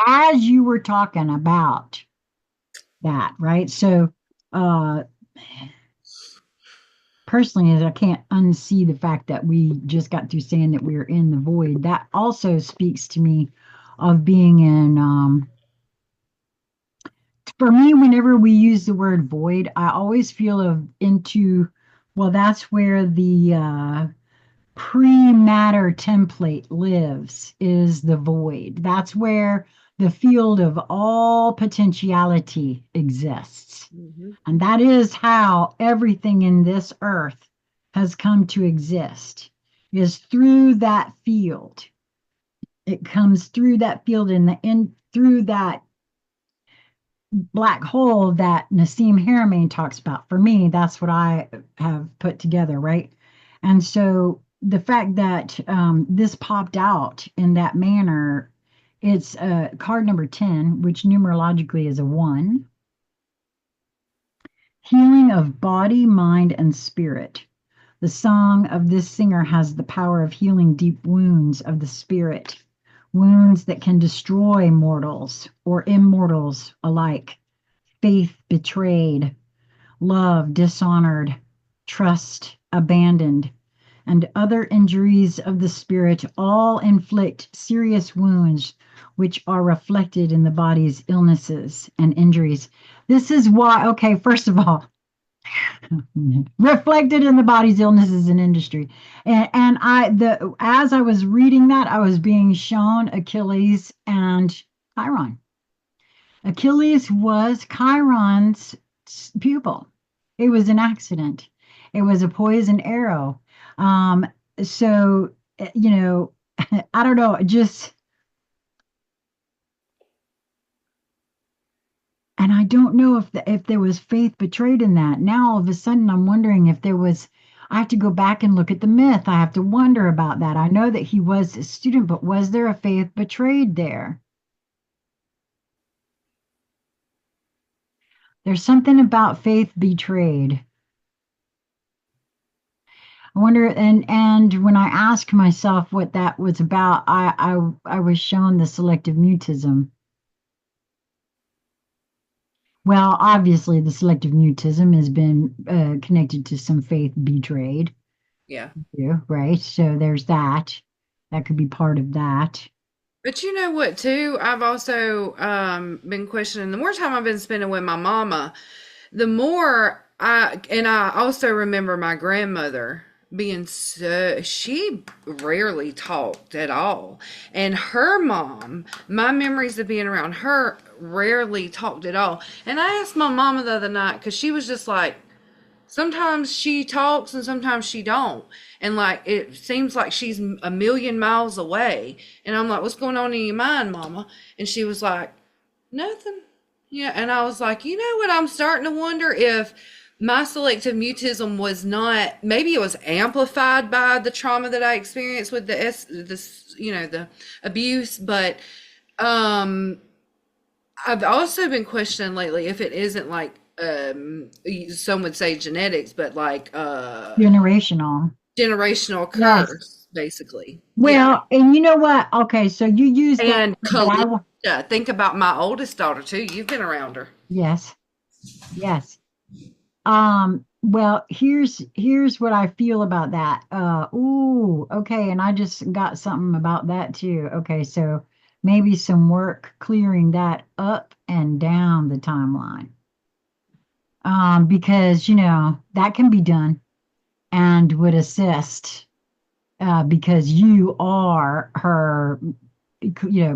as you were talking about that, right? So, uh, personally, as I can't unsee the fact that we just got through saying that we're in the void, that also speaks to me of being in. For me, whenever we use the word void, I always feel of into, well, that's where the pre-matter template lives, is the void. That's where the field of all potentiality exists. Mm-hmm. And that is how everything in this earth has come to exist, is through that field. It comes through that field through that black hole that Nassim Haramein talks about. For me, that's what I have put together, right? And so the fact that this popped out in that manner, it's card number 10, which numerologically is a 1. Healing of body, mind, and spirit. The song of this singer has the power of healing deep wounds of the spirit, wounds that can destroy mortals or immortals alike. Faith betrayed, love dishonored, trust abandoned, and other injuries of the spirit all inflict serious wounds which are reflected in the body's illnesses and injuries. This is why, okay, first of all, reflected in the body's illnesses and industry. And as I was reading that, I was being shown Achilles and Chiron. Achilles was Chiron's pupil. It was an accident. It was a poison arrow. Um, so, I don't know, just, and I don't know if there was faith betrayed in that. Now all of a sudden I'm wondering if there was. I have to go back and look at the myth. I have to wonder about that. I know that he was a student, but was there a faith betrayed there? There's something about faith betrayed. I wonder, and when I asked myself what that was about, I was shown the selective mutism. Well, obviously, the selective mutism has been connected to some faith betrayed. Yeah. Yeah, right. So there's that. That could be part of that. But you know what, too? I've also been questioning the more time I've been spending with my mama, the more and I also remember my grandmother being so, she rarely talked at all. And her mom, my memories of being around her, rarely talked at all. And I asked my mama the other night because she was just like, sometimes she talks and sometimes she don't, and like it seems like she's a million miles away, and I'm like, what's going on in your mind, mama? And she was like, nothing. Yeah. And I was like, you know what, I'm starting to wonder if my selective mutism was not, maybe it was amplified by the trauma that I experienced with this, the abuse. But um I've also been questioning lately if it isn't like some would say genetics, but like Generational. generational Yes. curse, basically. Yeah. Well, and you know what? Okay, so you use that, And but I will. Kalisha, think about my oldest daughter too. You've been around her. Yes, yes. Well, here's what I feel about that. Ooh, okay, and I just got something about that too. Okay, so maybe some work clearing that up and down the timeline. Because that can be done and would assist, because you are her,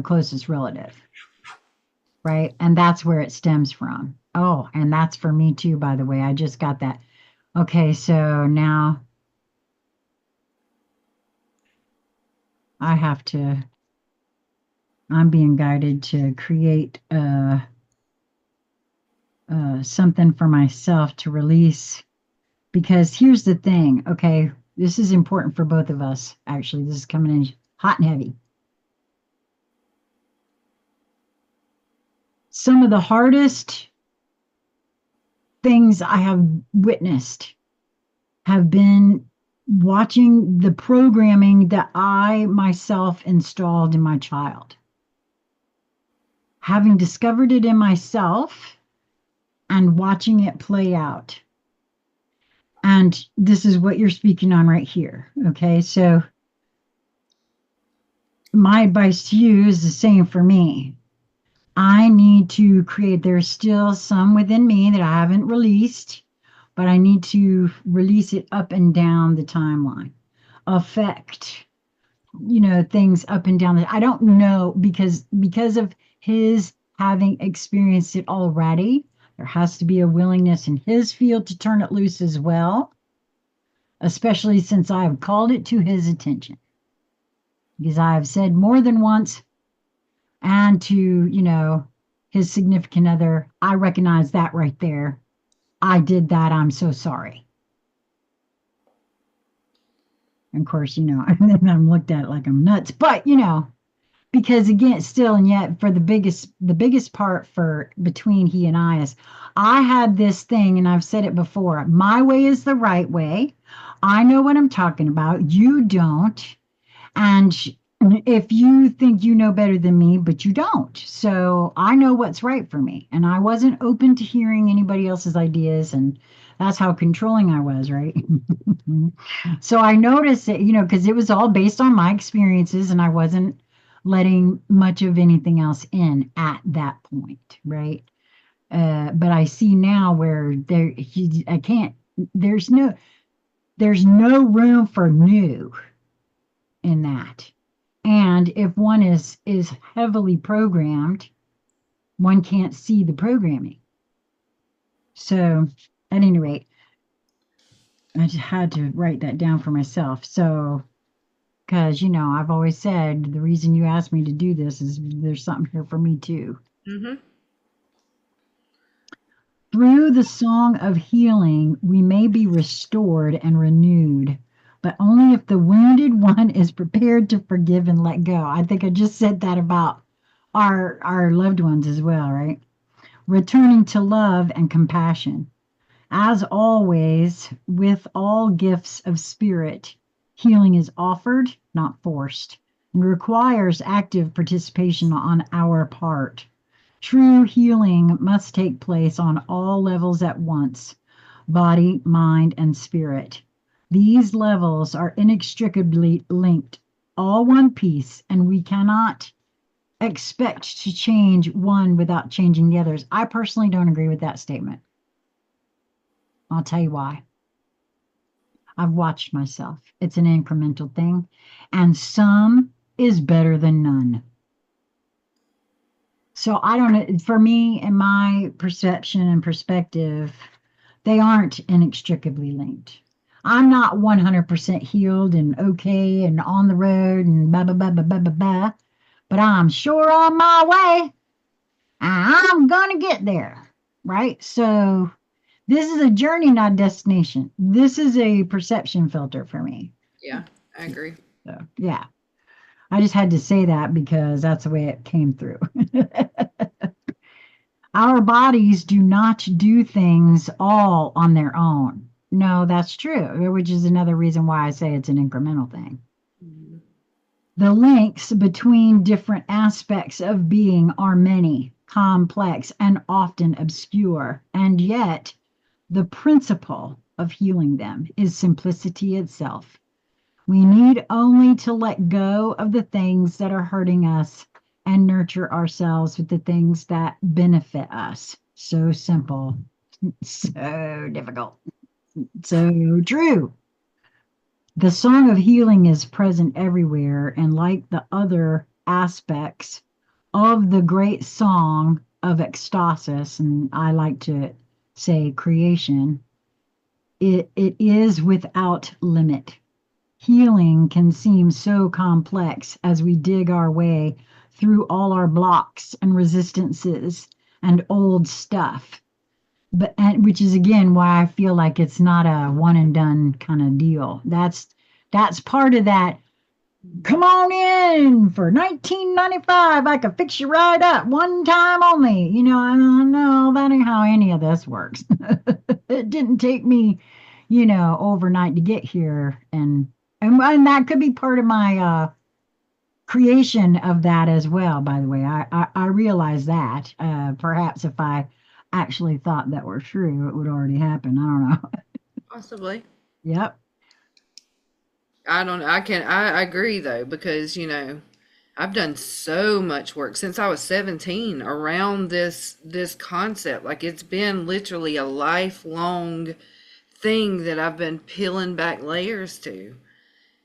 closest relative, right? And that's where it stems from. Oh, and that's for me too, by the way. I just got that. Okay, so now I have to, I'm being guided to create something for myself to release. Because here's the thing, okay, this is important for both of us. Actually, this is coming in hot and heavy. Some of the hardest things I have witnessed have been watching the programming that I myself installed in my child. Having discovered it in myself and watching it play out. And this is what you're speaking on right here. Okay, so my advice to you is the same for me. I need to create, there's still some within me that I haven't released, but I need to release it up and down the timeline. Affect, things up and down. I don't know, because of his having experienced it already, there has to be a willingness in his field to turn it loose as well, especially since I have called it to his attention. Because I have said more than once, and to, his significant other, I recognize that right there. I did that. I'm so sorry. And of course, and then I'm looked at like I'm nuts. But, because again, still and yet, for the biggest part for between he and I is, I had this thing, and I've said it before, my way is the right way. I know what I'm talking about. You don't. And if you think you know better than me, but you don't. So I know what's right for me. And I wasn't open to hearing anybody else's ideas. And that's how controlling I was, right? So I noticed that, because it was all based on my experiences, and I wasn't letting much of anything else in at that point, right? But I see now where I can't, there's no room for new in that. And if one is heavily programmed, one can't see the programming. So at any rate, I just had to write that down for myself. So, because I've always said the reason you asked me to do this is there's something here for me too. Mm-hmm. Through the song of healing, we may be restored and renewed, but only if the wounded one is prepared to forgive and let go. I think I just said that about our loved ones as well, right? returning to love and compassion. As always, with all gifts of spirit, healing is offered, not forced, and requires active participation on our part. True healing must take place on all levels at once: body, mind, and spirit. These levels are inextricably linked, all one piece, and we cannot expect to change one without changing the others. I personally don't agree with that statement. I'll tell you why. I've watched myself. It's an incremental thing, and some is better than none. So I don't know. For me, in my perception and perspective, they aren't inextricably linked. I'm not 100% healed and okay and on the road and blah, blah, blah, blah, blah, blah, blah, but I'm sure on my way. I'm going to get there. Right. So this is a journey, not a destination. This is a perception filter for me. Yeah, I agree. So, yeah. I just had to say that because that's the way it came through. Our bodies do not do things all on their own. No, that's true, which is another reason why I say it's an incremental thing. Mhm. The links between different aspects of being are many, complex, and often obscure, and yet the principle of healing them is simplicity itself. We need only to let go of the things that are hurting us and nurture ourselves with the things that benefit us. So simple, so difficult, so true. The song of healing is present everywhere, and like the other aspects of the great song of ecstasis, and I like to say creation, it is without limit. Healing can seem so complex as we dig our way through all our blocks and resistances and old stuff. Which is again why I feel like it's not a one and done kind of deal. That's part of that. Come on in for 1995. I can fix you right up one time only. I don't know. That ain't how any of this works. It didn't take me, overnight to get here, and that could be part of my creation of that as well. By the way, I realize that perhaps if I actually thought that were true, it would already happen. I don't know. Possibly. Yep. I don't know. I agree though, because, I've done so much work since I was 17 around this concept. Like it's been literally a lifelong thing that I've been peeling back layers to.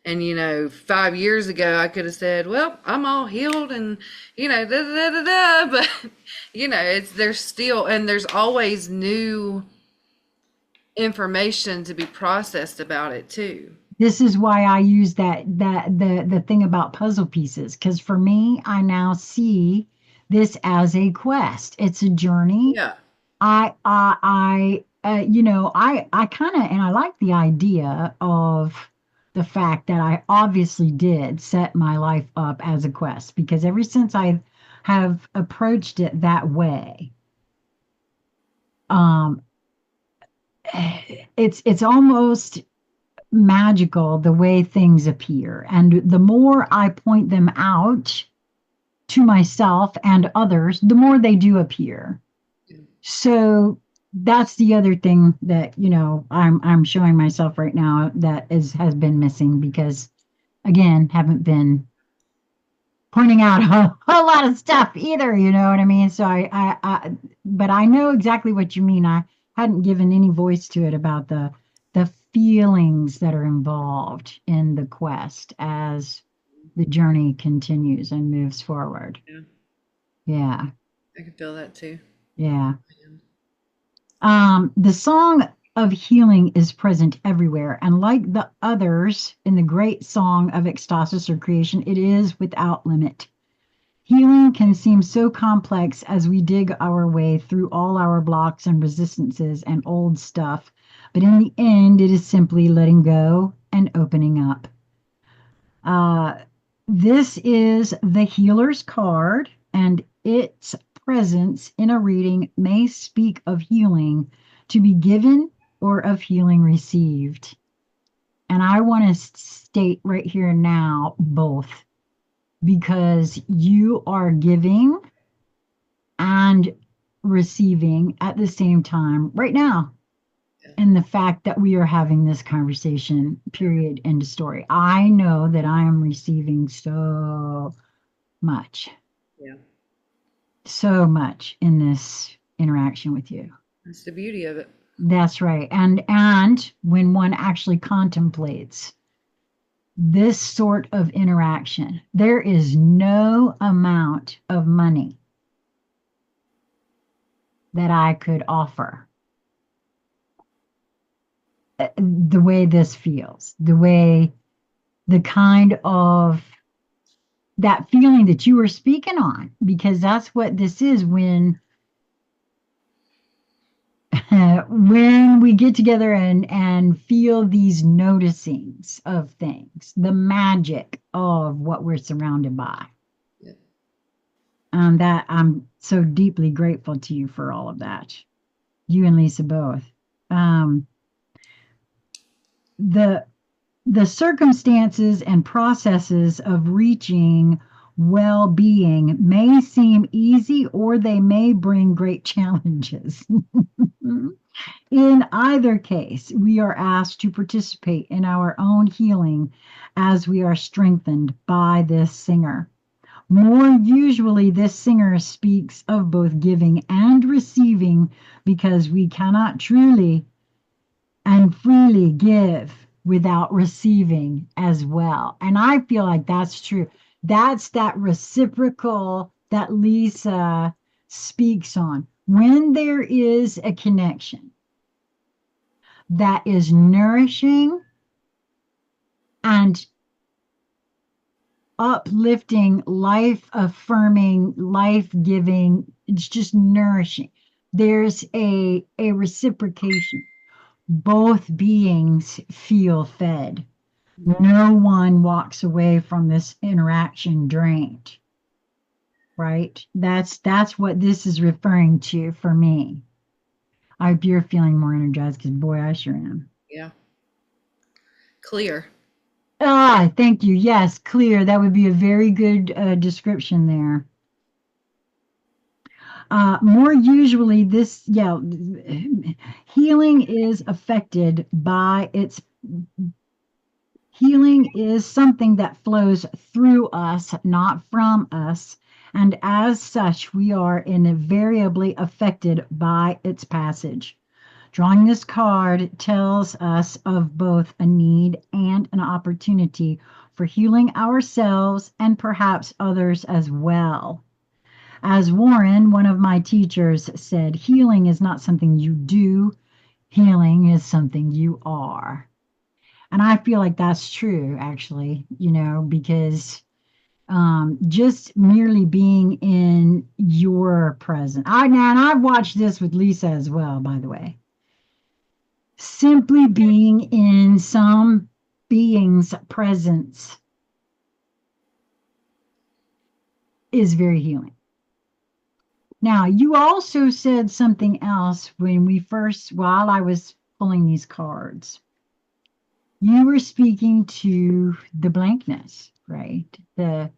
And 5 years ago I could have said, "Well, I'm all healed," and da da da da da. But it's there's still, and there's always new information to be processed about it too. This is why I use the thing about puzzle pieces, because for me, I now see this as a quest. It's a journey. Yeah. I kind of, and I like the idea of the fact that I obviously did set my life up as a quest, because ever since I have approached it that way, um, it's almost magical the way things appear. And the more I point them out to myself and others, the more they do appear. So that's the other thing that, I'm showing myself right now that has been missing because again, haven't been pointing out a lot of stuff either, you know what I mean? So but I know exactly what you mean. I hadn't given any voice to it about the feelings that are involved in the quest as the journey continues and moves forward. Yeah. Yeah, I can feel that too. yeah. The song of healing is present everywhere, and like the others in the great song of ecstasis or creation, it is without limit. Healing can seem so complex as we dig our way through all our blocks and resistances and old stuff, but in the end, it is simply letting go and opening up. Uh, this is the healer's card, and its presence in a reading may speak of healing to be given or of healing received. And I want to state right here and now both, because you are giving and receiving at the same time right now. Yeah. And the fact that we are having this conversation, period, end of story. I know that I am receiving much, Yeah. so much in this interaction with you. That's the beauty of it. That's right. And when one actually contemplates this sort of interaction, there is no amount of money that I could offer the way this feels, the kind of that feeling that you were speaking on, because that's what this is when we get together and feel these noticings of things, the magic of what we're surrounded by. Yeah. That I'm so deeply grateful to you for all of that. You and Lisa both. The the circumstances and processes of reaching well-being may seem easy or they may bring great challenges. In either case, we are asked to participate in our own healing as we are strengthened by this singer. More usually, this singer speaks of both giving and receiving because we cannot truly and freely give without receiving as well. And I feel like that's true. That's that reciprocal that Lisa speaks on. When there is a connection that is nourishing and uplifting, life affirming, life giving, it's just nourishing. There's a reciprocation. Both beings feel fed. No one walks away from this interaction drained, right? That's what this is referring to for me. I hope you're feeling more energized because boy, I sure am. Yeah. Clear. Ah, thank you. Yes, clear. That would be a very good description there. More usually, healing is affected by its healing is something that flows through us, not from us. And as such, we are invariably affected by its passage. Drawing this card tells us of both a need and an opportunity for healing ourselves and perhaps others as well. As Warren, one of my teachers, said, healing is not something you do, healing is something you are. And I feel like that's true, actually, because just merely being in your presence. And I've watched this with Lisa as well, by the way. Simply being in some being's presence is very healing. Now, you also said something else while I was pulling these cards. You were speaking to the blankness, right? The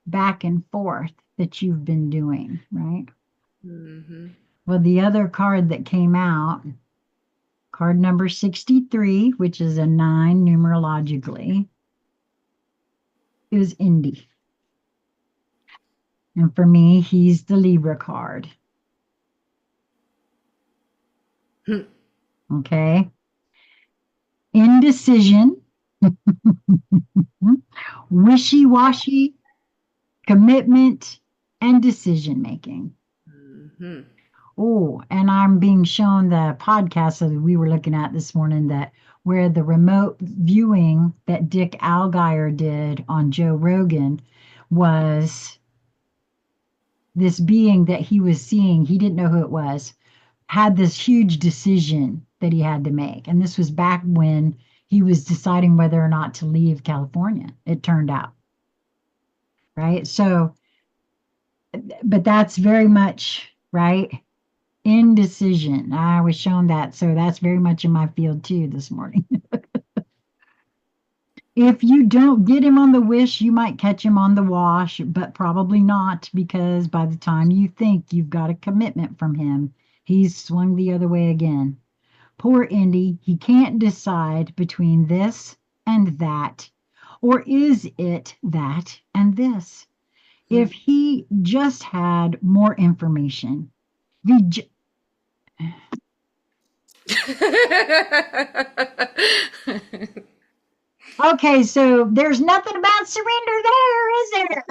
back and forth that you've been doing, right? Mm-hmm. Well, the other card that came out, card number 63, which is a 9 numerologically, is Indy. And for me, he's the Libra card. Okay. Indecision, wishy-washy, commitment, and decision making. Mm-hmm. Oh, and I'm being shown the podcast that we were looking at this morning that where the remote viewing that Dick Algier did on Joe Rogan was this being that he was seeing, he didn't know who it was, had this huge decision that he had to make. And this was back when he was deciding whether or not to leave California, it turned out. Right? So but that's very much right. Indecision. I was shown that. So that's very much in my field too this morning. If you don't get him on the wish, you might catch him on the wash, but probably not because by the time you think you've got a commitment from him, he's swung the other way again. Poor Indy, he can't decide between this and that. Or is it that and this? If he just had more information, he j- okay, so there's nothing about surrender there, is there?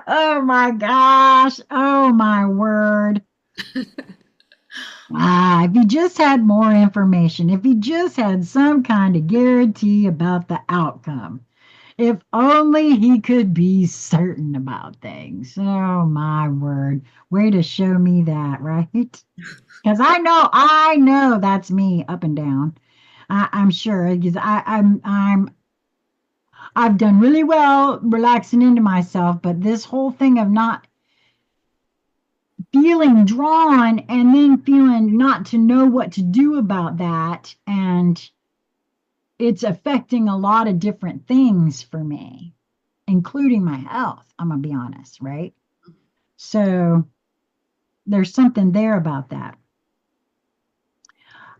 Oh my gosh. Oh my word. Ah, if he just had more information, if he just had some kind of guarantee about the outcome, if only he could be certain about things. Oh my word. Way to show me that, right? Because I know that's me up and down. I'm sure because I've done really well relaxing into myself, but this whole thing of not feeling drawn and then feeling not to know what to do about that, and it's affecting a lot of different things for me, including my health. I'm gonna be honest, right? So there's something there about that.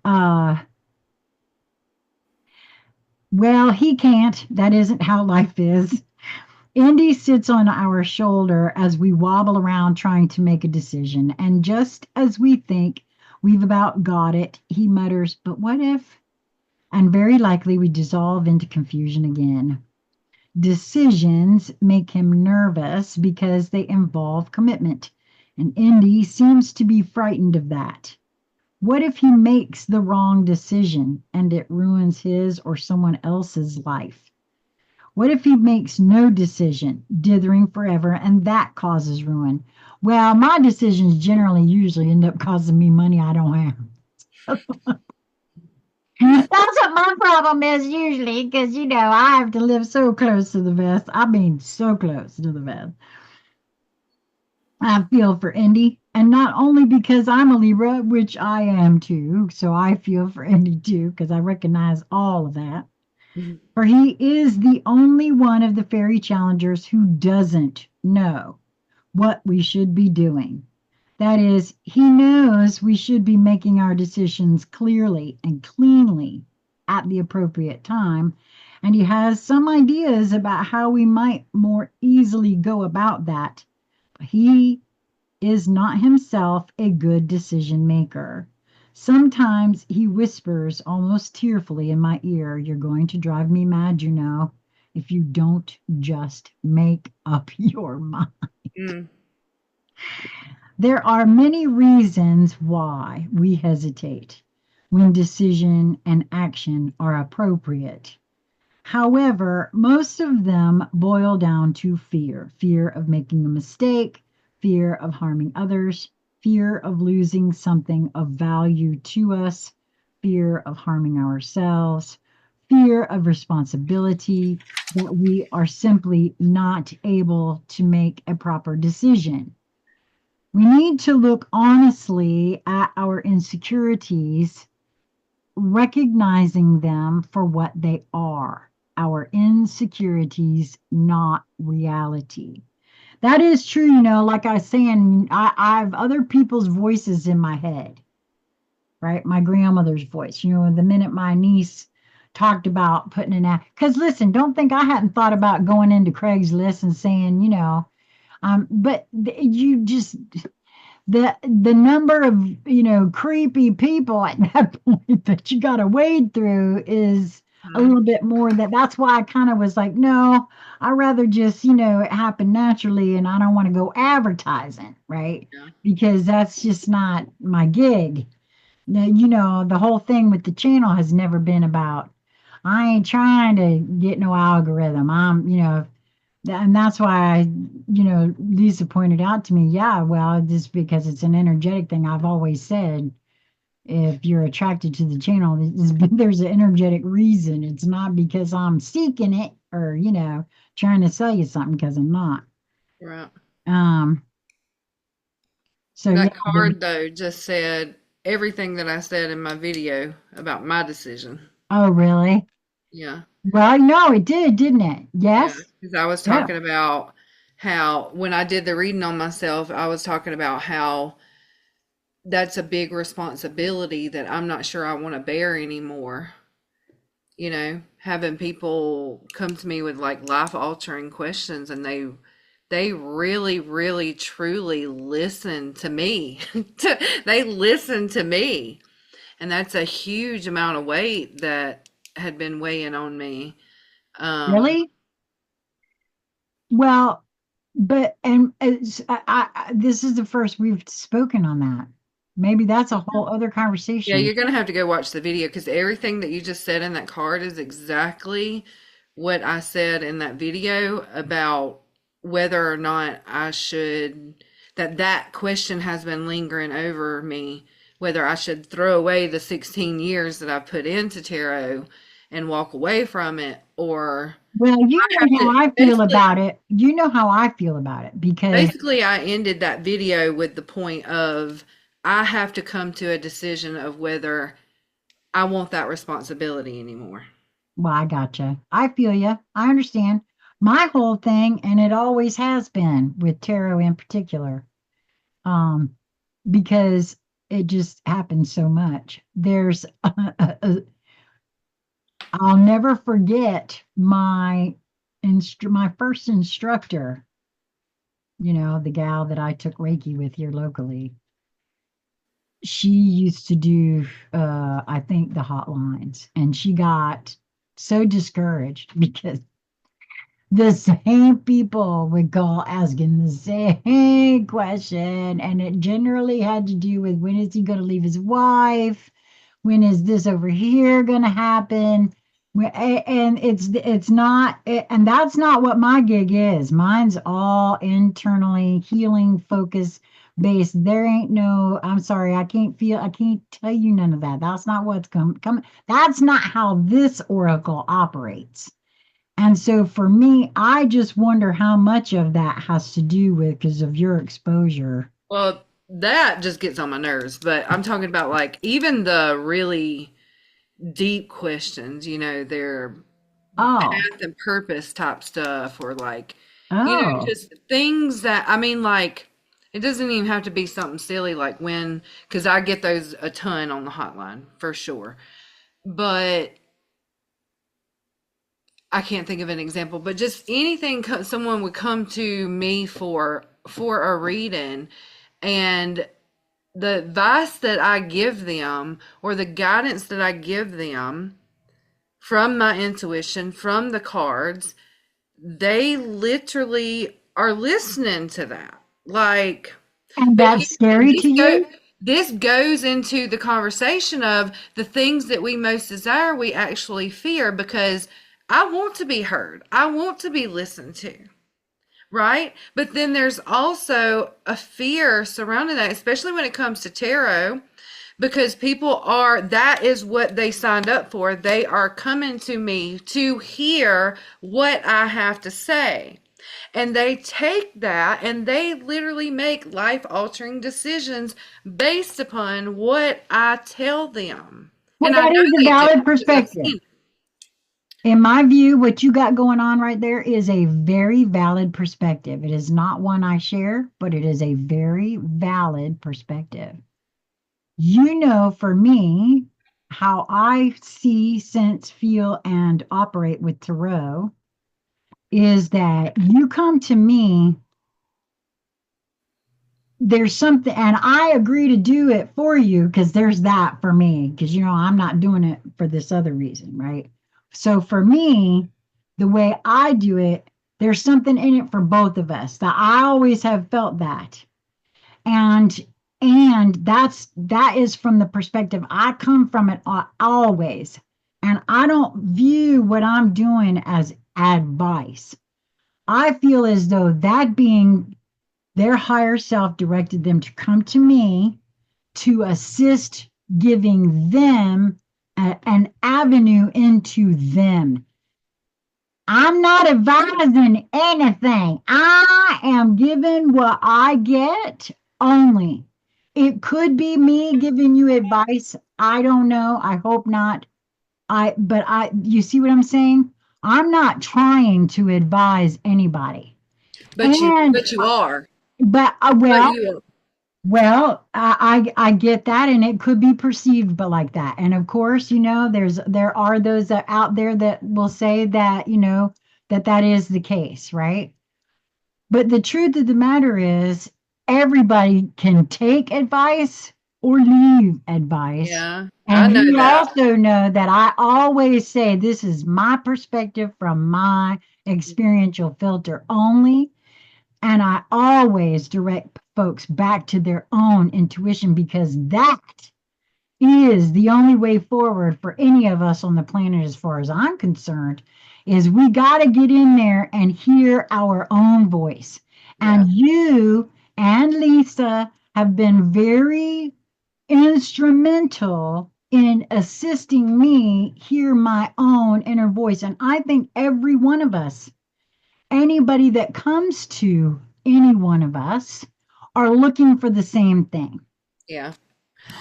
Uh, well, he can't. That isn't how life is. Indy sits on our shoulder as we wobble around trying to make a decision. And just as we think we've about got it, he mutters, "But what if?" And very likely we dissolve into confusion again. Decisions make him nervous because they involve commitment. And Indy seems to be frightened of that. What if he makes the wrong decision and it ruins his or someone else's life? What if he makes no decision, dithering forever, and that causes ruin? Well, my decisions generally usually end up causing me money I don't have. That's what my problem is usually, because I have to live so close to the vest. I mean, so close to the vest. I feel for Indy, and not only because I'm a Libra, which I am too, so I feel for Indy too, because I recognize all of that. For he is the only one of the fairy challengers who doesn't know what we should be doing. That is, he knows we should be making our decisions clearly and cleanly at the appropriate time, and he has some ideas about how we might more easily go about that. He is not himself a good decision maker. Sometimes he whispers almost tearfully in my ear, "You're going to drive me mad, if you don't just make up your mind." Mm. There are many reasons why we hesitate when decision and action are appropriate. However, most of them boil down to fear of making a mistake, fear of harming others, fear of losing something of value to us, fear of harming ourselves, fear of responsibility, that we are simply not able to make a proper decision. We need to look honestly at our insecurities, recognizing them for what they are, our insecurities, not reality. That is true, like I was saying, I have other people's voices in my head, right? My grandmother's voice, the minute my niece talked about putting an ad, because listen, don't think I hadn't thought about going into Craigslist and saying, but you just the number of creepy people at that point that you got to wade through is a little bit more. That's why I kind of was like, no, I rather just it happen naturally, and I don't want to go advertising, right? Yeah. Because that's just not my gig. Now, the whole thing with the channel has never been about, I ain't trying to get no algorithm. And that's why Lisa pointed out to me, yeah, well, just because it's an energetic thing. I've always said, if you're attracted to the channel, there's an energetic reason. It's not because I'm seeking it or, trying to sell you something, because I'm not. Right. Um, so yeah, That card, though, just said everything that I said in my video about my decision. oh, really? Yeah. Well, no, it did, didn't it? Yeah. Yes. Because I was Yeah. talking about how, when I did the reading on myself, I was talking about how that's a big responsibility that I'm not sure I want to bear anymore. Having people come to me with like life altering questions, and they really, really, truly listen to me. They listen to me. And that's a huge amount of weight that had been weighing on me. Um, Really? Well, but and this is the first we've spoken on that. Maybe that's a whole other yeah, conversation. you're gonna have to go watch the video because everything that you just said in that card is exactly what I said in that video about whether or not I should, that question has been lingering over me, whether I should throw away the 16 years that I've put into tarot and walk away from it, or Well, you I have know to how I feel basically. about it. You know how I feel about it because, Basically, I ended that video with the point of I have to come to a decision of whether I want that responsibility anymore. well, I gotcha. I feel you. I understand. My whole thing, and it always has been with tarot in particular, um, because it just happens so much. I'll never forget my first instructor, the gal that I took Reiki with here locally. She used to do I think the hotlines, and she got so discouraged because the same people would call asking the same question, and it generally had to do with when is he going to leave his wife, when is this over here going to happen. And it's not and that's not what my gig is. Mine's all internally healing focus based. There ain't no, I'm sorry, I can't tell you none of that. That's not what's coming. That's not how this oracle operates. And so for me, I just wonder how much of that has to do with because of your exposure. Well, that just gets on my nerves, but I'm talking about like even the really deep questions, their Oh, path and purpose type stuff, or like, oh, just things that, I mean, like, it doesn't even have to be something silly like when, because I get those a ton on the hotline for sure. But I can't think of an example, but just anything someone would come to me for a reading, and the advice that I give them or the guidance that I give them from my intuition, from the cards, they literally are listening to that. Like, and but that's scary to you? this goes into the conversation of the things that we most desire, we actually fear, because I want to be heard. I want to be listened to, right? But then there's also a fear surrounding that, especially when it comes to tarot, because that is what they signed up for. They are coming to me to hear what I have to say. And they take that and they literally make life altering decisions based upon what I tell them. Well, And I that know is a they do valid because I've perspective. seen it. In my view, what you got going on right there is a very valid perspective. It is not one I share, but it is a very valid perspective. For me, how I see, sense, feel, and operate with tarot is that you come to me, there's something, and I agree to do it for you because there's that for me, because I'm not doing it for this other reason, right? So for me, the way I do it, there's something in it for both of us. That I always have felt that. And that is from the perspective I come from it always. And I don't view what I'm doing as advice. I feel as though that being their higher self directed them to come to me to assist giving them an avenue into them. I'm not advising anything. I am giving what I get only. It could be me giving you advice. I don't know. I hope not. You see what I'm saying? I'm not trying to advise anybody. And, but you are. but, But well, you I get that, and it could be perceived, but like that. And of course, there are those that out there that will say that, that is the case, right? But the truth of the matter is, everybody can take advice or leave advice. yeah, I And know you that. also know that I always say this is my perspective from my experiential filter only. And I always direct folks back to their own intuition because that is the only way forward for any of us on the planet, as far as I'm concerned, is we got to get in there and hear our own voice. Yeah. And you and Lisa have been very instrumental in assisting me hear my own inner voice. And I think every one of us, anybody that comes to any one of us, are looking for the same thing Yeah.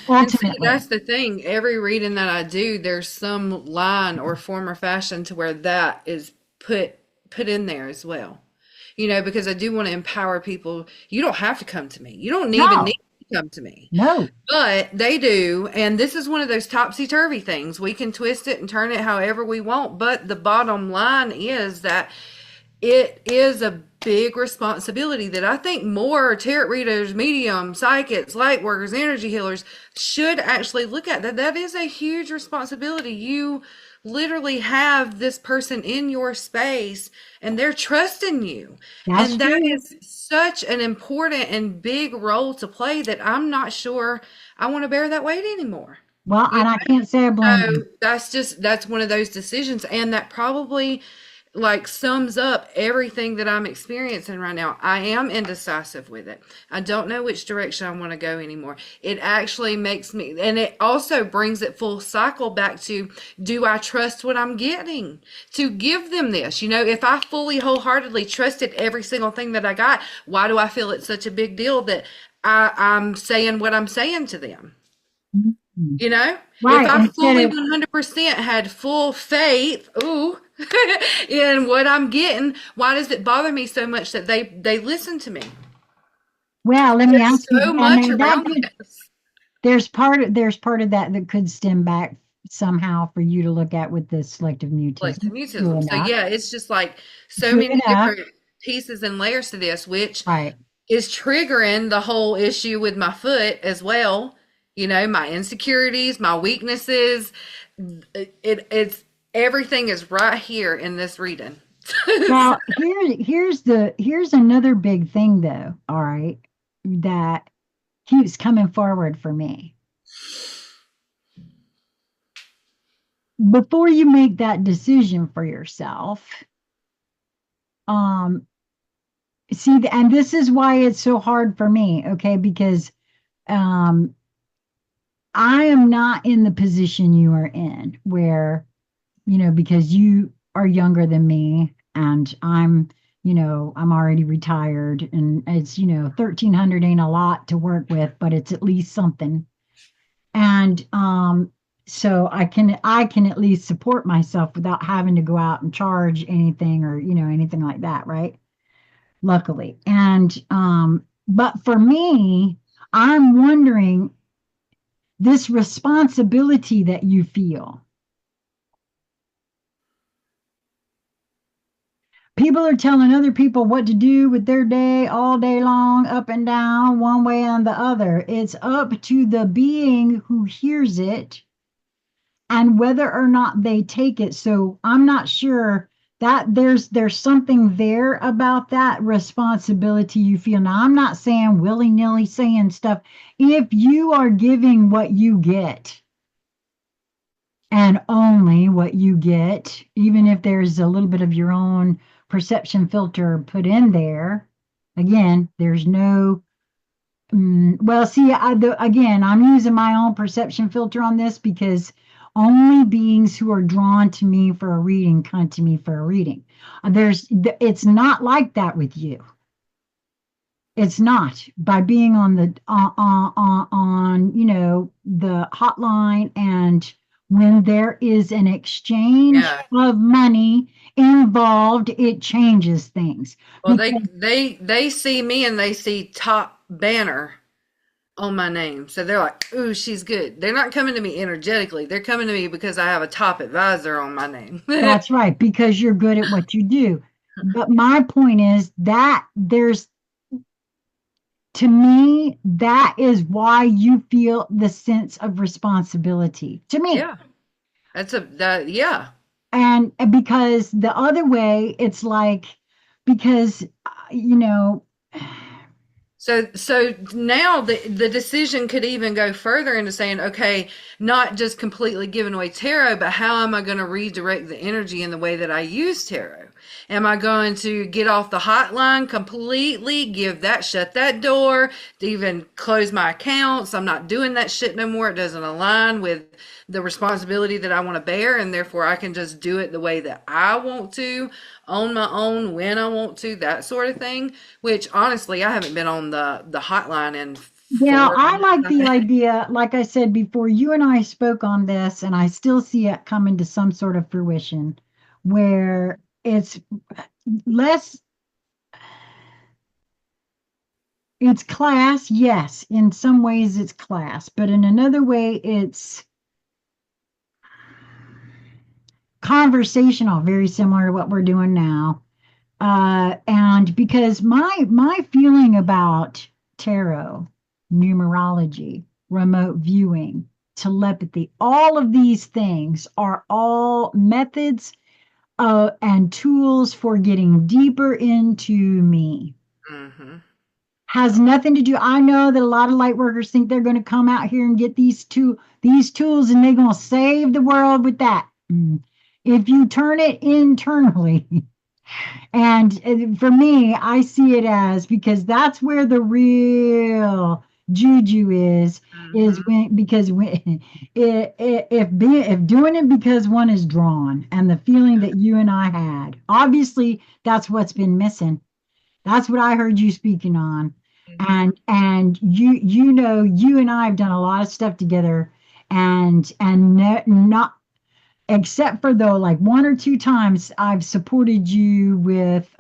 And see, ultimately. that's the thing. Every reading that I do, there's some line or form or fashion to where that is put in there as well. Because I do want to empower people. You don't have to come to me. You don't even No, need to come to me. no, But they do, and this is one of those topsy-turvy things. We can twist it and turn it however we want, but the bottom line is that it is a big responsibility that I think more tarot readers, mediums, psychics, light workers, energy healers should actually look at. That is a huge responsibility. You literally have this person in your space and they're trusting you. that's And that true. is such an important and big role to play that I'm not sure I want to bear that weight anymore. Well, You and I can't say I blame know, you. that's one of those decisions, and that probably like sums up everything that I'm experiencing right now. I am indecisive with it. I don't know which direction I want to go anymore. It actually makes me, and it also brings it full cycle back to, do I trust what I'm getting to give them this? If I fully wholeheartedly trusted every single thing that I got, why do I feel it's such a big deal that I'm saying what I'm saying to them? Mhm. If Right. I Instead fully of, 100% had full faith, ooh, in what I'm getting, why does it bother me so much that they listen to me? well, let me There's ask you, so and much then that around could, this. there's part of that that could stem back somehow for you to look at with the selective Like mutism. True mutism. So enough. yeah, it's just like so True many enough. different pieces and layers to this, which Right. is triggering the whole issue with my foot as well. My insecurities, my weaknesses. It's everything is right here in this reading. Well, here's another big thing though, all right, that keeps coming forward for me. Before you make that decision for yourself, um, and this is why it's so hard for me, okay, because um I am not in the position you are in where, because you are younger than me and I'm already retired, and it's, 1,300 ain't a lot to work with, but it's at least something. And so I can at least support myself without having to go out and charge anything or, anything like that, right? Luckily. And but for me, I'm wondering, this responsibility that you feel. People are telling other people what to do with their day all day long, up and down, one way and the other. It's up to the being who hears it and whether or not they take it. So I'm not sure that there's something there about that responsibility you feel. Now, I'm not saying willy-nilly saying stuff. If you are giving what you get, and only what you get, even if there's a little bit of your own perception filter put in there. Again, there's no, well, see, again, I'm using my own perception filter on this because Only beings who are drawn to me for a reading come to me for a reading. It's not like that with you. It's not by being on the on the hotline, and when there is an exchange Yeah. of money involved, it changes things Well, because they see me and they see top banner on my name. So they're like, "Ooh, she's good." They're not coming to me energetically. They're coming to me because I have a top advisor on my name. that's right, because you're good at what you do. But my point is that there's to me, that is why you feel the sense of responsibility to me. Yeah. Yeah. And because the other way, it's like, because, you know, So now the decision could even go further into saying, okay, not just completely giving away tarot, but how am I going to redirect the energy in the way that I use tarot? Am I going to get off the hotline completely, shut that door, to even close my accounts? I'm not doing that shit no more. It doesn't align with the responsibility that I want to bear, and therefore I can just do it the way that I want to, on my own, when I want to, that sort of thing. Which honestly, I haven't been on the hotline in yeah, four I months, like I the think. idea, like I said before, you and I spoke on this, and I still see it coming to some sort of fruition where it's less, it's class, yes, in some ways it's class, but in another way, it's conversational, very similar to what we're doing now. And because my feeling about tarot, numerology, remote viewing, telepathy, all of these things are all methods and tools for getting deeper into me. Mm-hmm. Has nothing to do. I know that a lot of light workers think they're going to come out here and get these tools and they're going to save the world with that. If you turn it internally, and for me, I see it as, because that's where the real juju is Mm-hmm. when, because when, if doing it because one is drawn, and the feeling that you and I had, obviously that's what's been missing. That's what I heard you speaking on. Mm-hmm. And you and I have done a lot of stuff together, and not, except for though like one or two times I've supported you with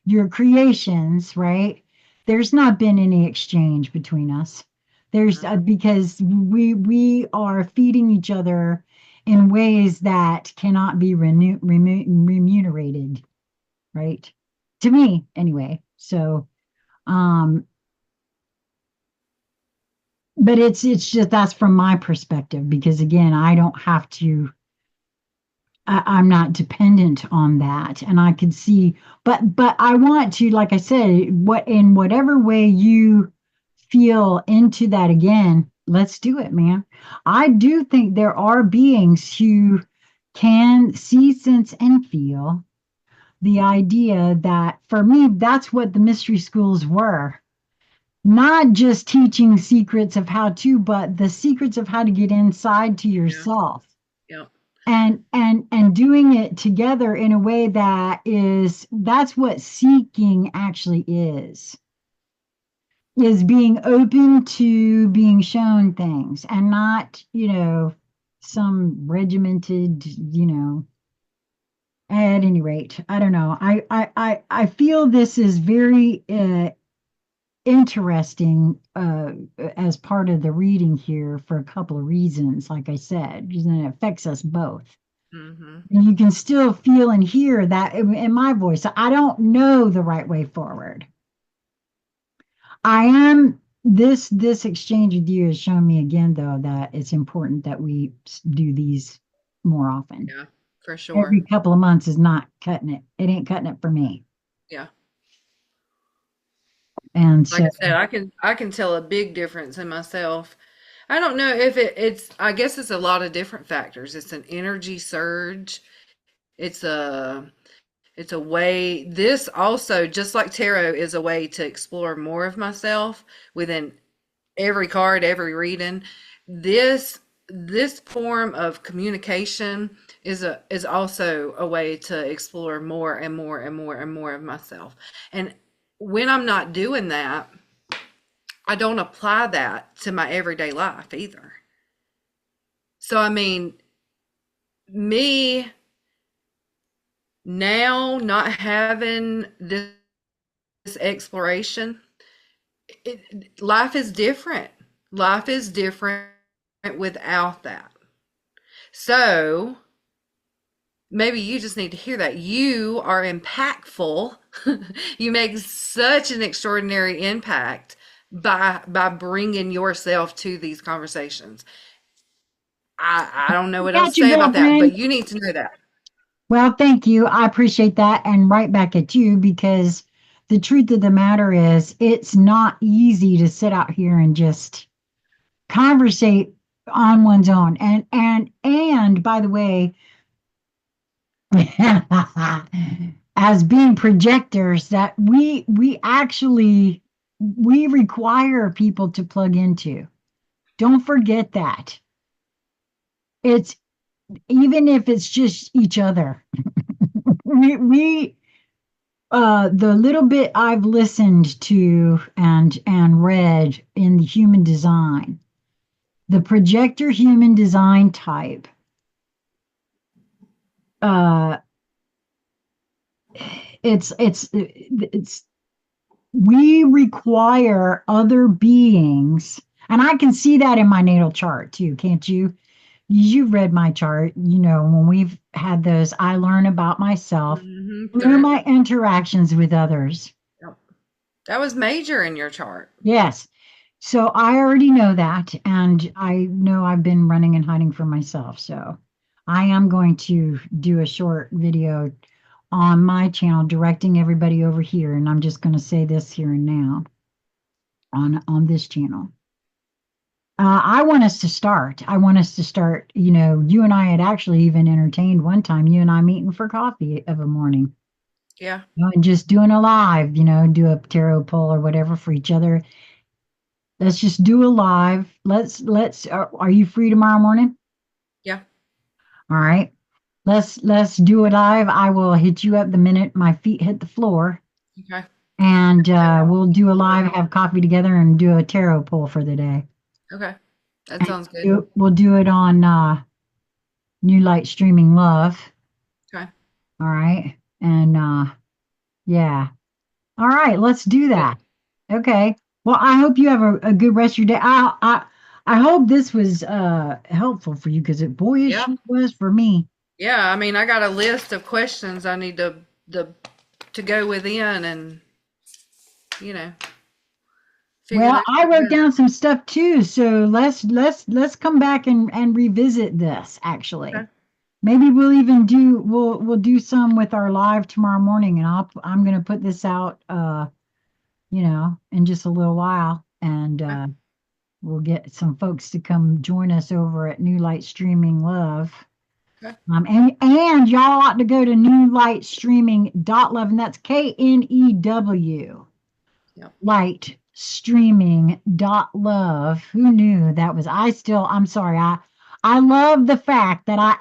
your creations, right? There's not been any exchange between us. There's because we are feeding each other in ways that cannot be remunerated, right? To me anyway. So um but it's just, that's from my perspective, because again, I don't have to, I'm not dependent on that, and I could see, but I want to, like I said, what in whatever way you feel into that again, let's do it, man. I do think there are beings who can see, sense, and feel. The idea that for me, that's what the mystery schools were. Not just teaching secrets of how to, but the secrets of how to get inside to Yeah. yourself, Yeah. and doing it together in a way that's what seeking actually is being open to being shown things, and not some regimented, at any rate. I don't know, I feel this is very interesting, as part of the reading here, for a couple of reasons. Like I said, it affects us both. Mm-hmm. And you can still feel and hear that in my voice. I don't know the right way forward. I am this exchange with you has shown me again, though, that it's important that we do these more often. Yeah. For sure. Every couple of months is not cutting it. It ain't cutting it for me. Yeah. And Like so, I said, I can tell a big difference in myself. I don't know if it's I guess it's a lot of different factors. It's an energy surge. It's a it's a way, this also, just like tarot, is a way to explore more of myself within every card, every reading. This this form of communication is also a way to explore more and more and more and more of myself. And when I'm not doing that, I don't apply that to my everyday life either. So I mean, me now not having this exploration, life is different. Life is different without that. So maybe you just need to hear that. You are impactful. You make such an extraordinary impact by bringing yourself to these conversations. I don't know what else Got to you, say about that, but girlfriend. you need to know that. Well, thank you. I appreciate that. And right back at you, because the truth of the matter is, it's not easy to sit out here and just conversate on one's own. And by the way, as being projectors, that we actually we require people to plug into. Don't forget that. It's even if it's just each other. We the little bit I've listened to and read in the human design, the projector human design type, uh, it's we require other beings, and I can see that in my natal chart too, can't you? You've read my chart, when we've had those, I learn about myself through Direct. my interactions with others. Yep. That was major in your chart. Yes. So I already know that, and I know I've been running and hiding from myself. So I am going to do a short video on my channel directing everybody over here, and I'm just going to say this here and now on this channel. I want us to start. I want us to start. You and I had actually even entertained one time, you and I meeting for coffee of a morning, Yeah. and just doing a live, do a tarot pull or whatever for each other. Let's just do a live. Are you free tomorrow morning? Yeah. All right. Let's do it live. I will hit you up the minute my feet hit the floor, Okay. and we'll do a live, have coffee together, and do a tarot pull for the day. Okay. That And sounds good. we'll do it on New Light Streaming Love. Okay. All right. And yeah. All right, let's do Good. that. Okay. Well, I hope you have a good rest of your day. I hope this was helpful for you, because boy, it Yeah. sure was for me. Yeah. I mean, I got a list of questions I need to go within and you know figure Well, those I things wrote out. down some stuff too, so let's come back and revisit this actually. Okay. Maybe we'll do some with our live tomorrow morning, and I'm gonna put this out in just a little while, and Okay. we'll get some folks to come join us over at New Light Streaming Love. Okay. And y'all ought to go to knewlightstreaming.love, and that's KNEW Yep. light streaming dot love. Who knew that was? I'm sorry. I love the fact that I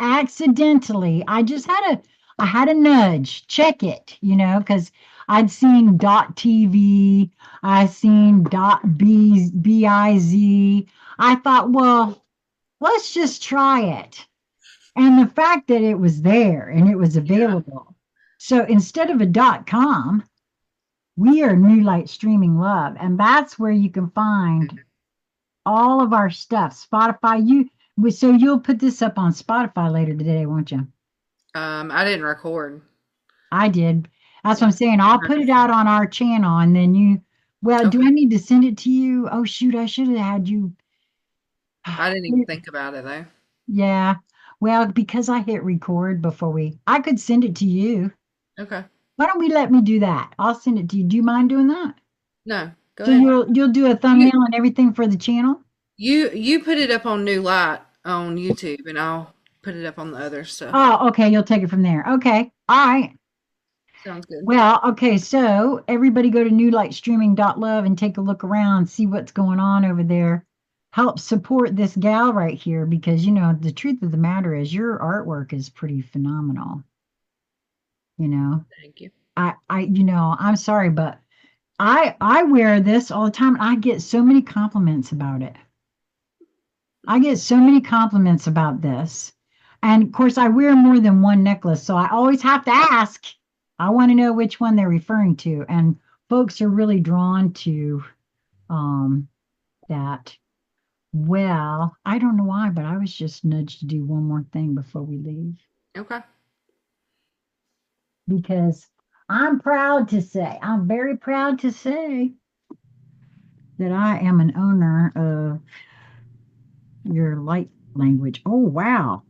had a nudge, check it, because I'd seen dot TV, I seen dot biz. I thought, well, let's just try it. And the fact that it was there and it was Yeah. available. So instead of a .com, we are New Light Streaming Love, and that's where you can find all of our stuff. Spotify, so you'll put this up on Spotify later today, won't you? I didn't record. I did. That's what Yeah. I'm saying. I'll put it out on our channel, and then well, do Okay. I need to send it to you? Oh, shoot, I should have had you. I didn't even think about it though. Yeah. Well, because I hit record I could send it to you. Okay. Why don't we let me do that? I'll send it to you. Do you mind doing that? No, go So ahead. you'll do a You thumbnail and everything for the channel? you put it up on New Light on YouTube, and I'll put it up on the other stuff. Oh, okay. You'll take it from there. Okay. All right. Sounds good. Well, okay. So everybody go to newlightstreaming.love and take a look around, see what's going on over there. help support this gal right here because, the truth of the matter is your artwork is pretty phenomenal. You know, Thank you. I'm sorry, but I wear this all the time and I get so many compliments about it. I get so many compliments about this. And of course, I wear more than one necklace, so I always have to ask. I want to know which one they're referring to. And folks are really drawn to um, that. Well, I don't know why, but I was just nudged to do one more thing before we leave Okay. because I'm very proud to say that I am an owner of your light language. Oh, wow.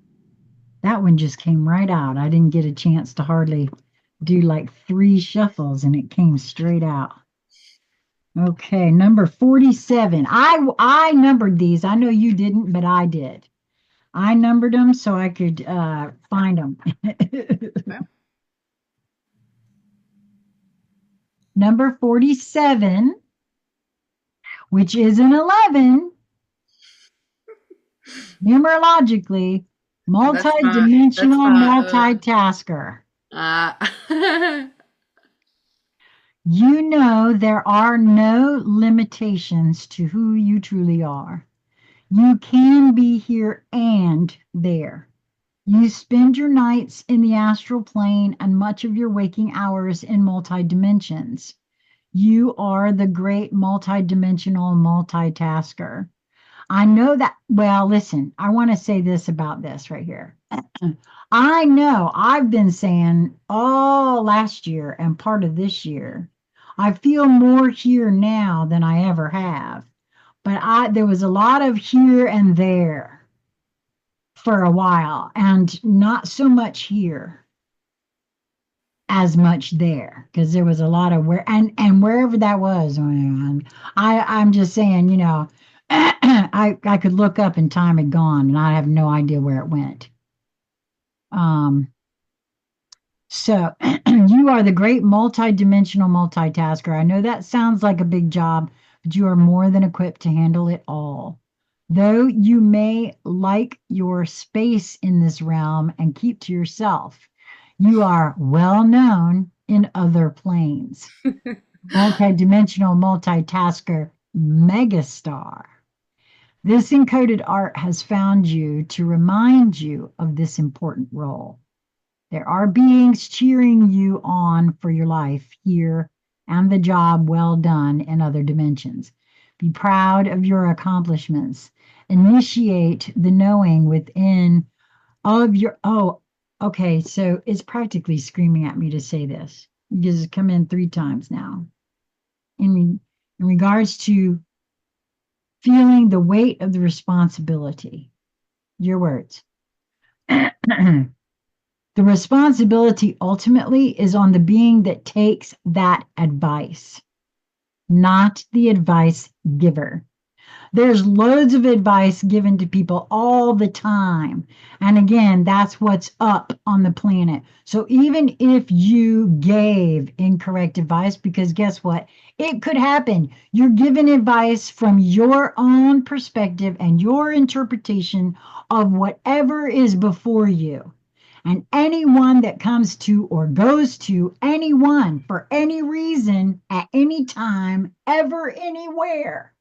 That one just came right out. I didn't get a chance to hardly do like three shuffles and it came straight out. Okay, number 47. I numbered these. I know you didn't, but I did. I numbered them so I could find them. Okay. Number 47, which is an 11, numerologically, That's multi-dimensional my multitasker. uh You know there are no limitations to who you truly are. You can be here and there. You spend your nights in the astral plane and much of your waking hours in multi dimensions. You are the great multi-dimensional multitasker. I know that. Well, listen, I want to say this about this right here. I know I've been saying all last year and part of this year, I feel more here now than I ever have. But there was a lot of here and there for a while and not so much here as much there because there was a lot of where and wherever that was. And I'm just saying, I could look up and time had gone and I have no idea where it went. Um, so you are the great multi-dimensional multitasker. I know that sounds like a big job, but you are more than equipped to handle it all. Though you may like your space in this realm and keep to yourself, you are well known in other planes. Multi-dimensional multitasker megastar. This encoded art has found you to remind you of this important role. There are beings cheering you on for your life here and the job well done in other dimensions. Be proud of your accomplishments. Initiate the knowing within of your. Oh, okay. So it's practically screaming at me to say this because it's come in 3 times now. In regards to feeling the weight of the responsibility, your words. The responsibility ultimately is on the being that takes that advice, not the advice giver. There's loads of advice given to people all the time. And again, that's what's up on the planet. So even if you gave incorrect advice, because guess what? It could happen. You're given advice from your own perspective and your interpretation of whatever is before you. And anyone that comes to or goes to anyone for any reason at any time, ever, anywhere,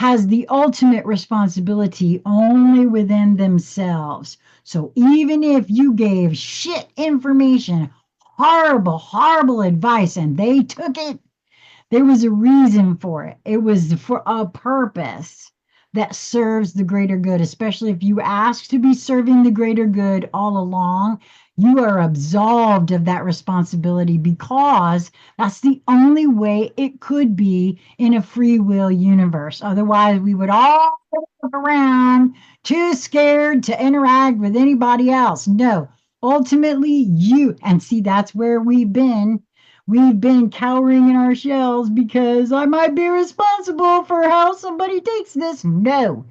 has the ultimate responsibility only within themselves. So even if you gave shit information, horrible, horrible advice, and they took it, there was a reason for it. It was for a purpose that serves the greater good, especially if you ask to be serving the greater good all along. You are absolved of that responsibility because that's the only way it could be in a free will universe. Otherwise, we would all walk around too scared to interact with anybody else. No, ultimately, you, and see, that's where we've been. We've been cowering in our shells because I might be responsible for how somebody takes this. No,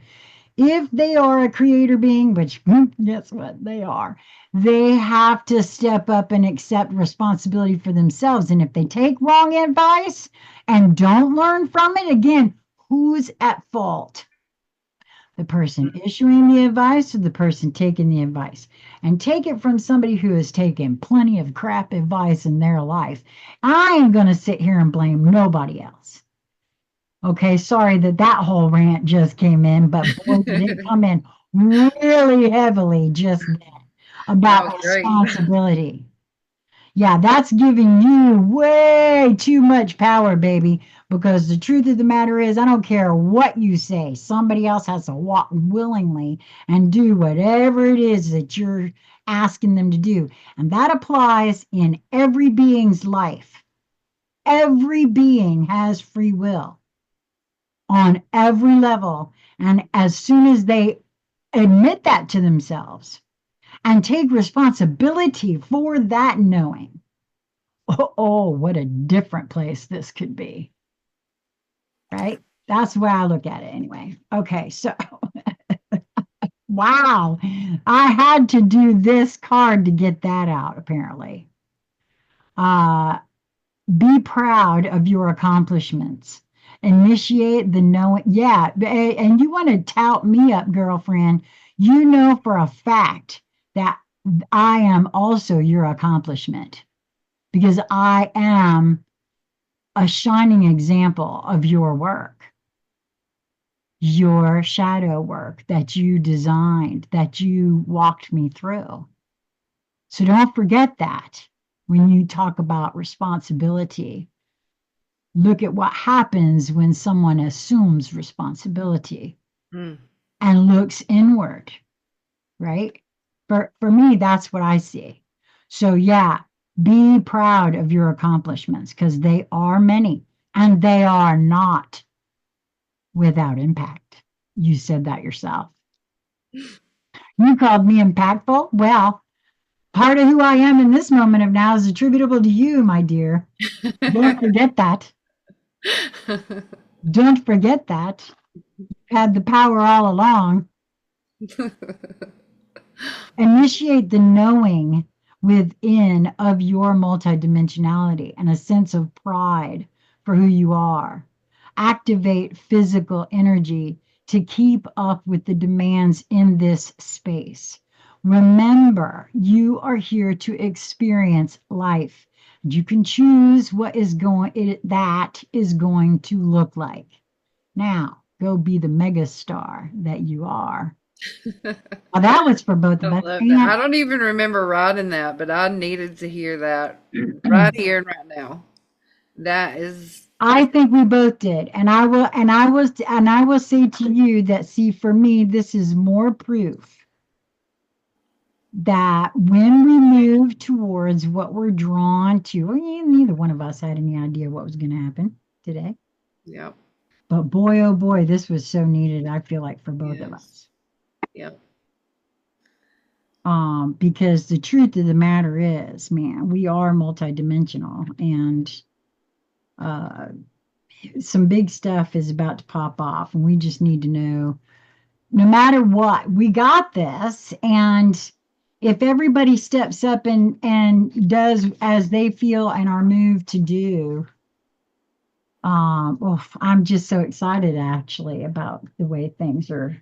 if they are a creator being, which guess what? They are. They have to step up and accept responsibility for themselves. And if they take wrong advice and don't learn from it, again, who's at fault? The person issuing the advice or the person taking the advice. And take it from somebody who has taken plenty of crap advice in their life. I ain't going to sit here and blame nobody else. Okay, sorry that that whole rant just came in, but boy, did it come in really heavily just then That about was great. responsibility. Yeah, that's giving you way too much power, baby, because the truth of the matter is, I don't care what you say. Somebody else has to walk willingly and do whatever it is that you're asking them to do. And that applies in every being's life. Every being has free will on every level. And as soon as they admit that to themselves and take responsibility for that knowing, oh, what a different place this could be, right? That's the way I look at it anyway. Okay, so wow, I had to do this card to get that out, apparently. Uh, be proud of your accomplishments. Initiate the knowing. Yeah, and you want to tout me up, girlfriend. You know for a fact that I am also your accomplishment because I am a shining example of your work, your shadow work that you designed, that you walked me through. So don't forget that when you talk about responsibility. Look at what happens when someone assumes responsibility Mm. and looks inward, right? For me, that's what I see. So yeah, be proud of your accomplishments because they are many and they are not without impact. You said that yourself. You called me impactful. Well, part of who I am in this moment of now is attributable to you, my dear. Don't forget that. Don't forget that. You had the power all along. Initiate the knowing within of your multidimensionality and a sense of pride for who you are. Activate physical energy to keep up with the demands in this space. Remember, you are here to experience life. You can choose what is that is going to look like. Now, go be the mega star that you are. Well, that was for both I of us. love that. I And don't even remember writing that, but I needed to hear that right here and right now. That is, I think we both did. And I will say to you that, see, for me, this is more proof that when we move towards what we're drawn to, well, neither one of us had any idea what was going to happen today. yep, But boy, oh boy, this was so needed, I feel like, for both of yes, us. yep. Because the truth of the matter is, man, we are multidimensional and uh, some big stuff is about to pop off, and we just need to know no matter what, we got this. And if everybody steps up and does as they feel and are moved to do, well, I'm just so excited actually about the way things are.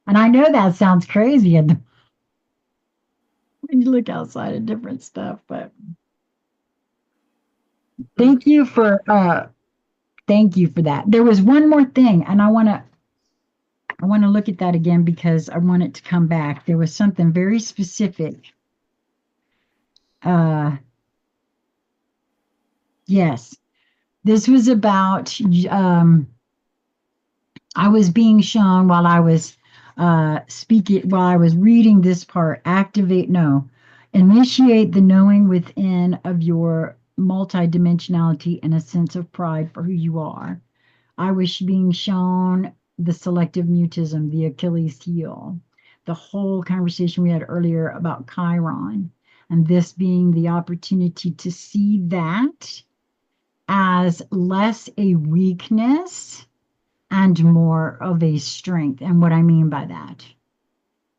And I know that sounds crazy when you look outside of different stuff, but Mm. thank you for thank you for that. There was one more thing, and I want to look at that again because I want it to come back. There was something very specific. Uh, yes, this was about. I was being shown while I was speaking, while I was reading this part. Initiate the knowing within of your multidimensionality and a sense of pride for who you are. I was being shown the selective mutism, the Achilles heel, the whole conversation we had earlier about Chiron, and this being the opportunity to see that as less a weakness and more of a strength. And what I mean by that,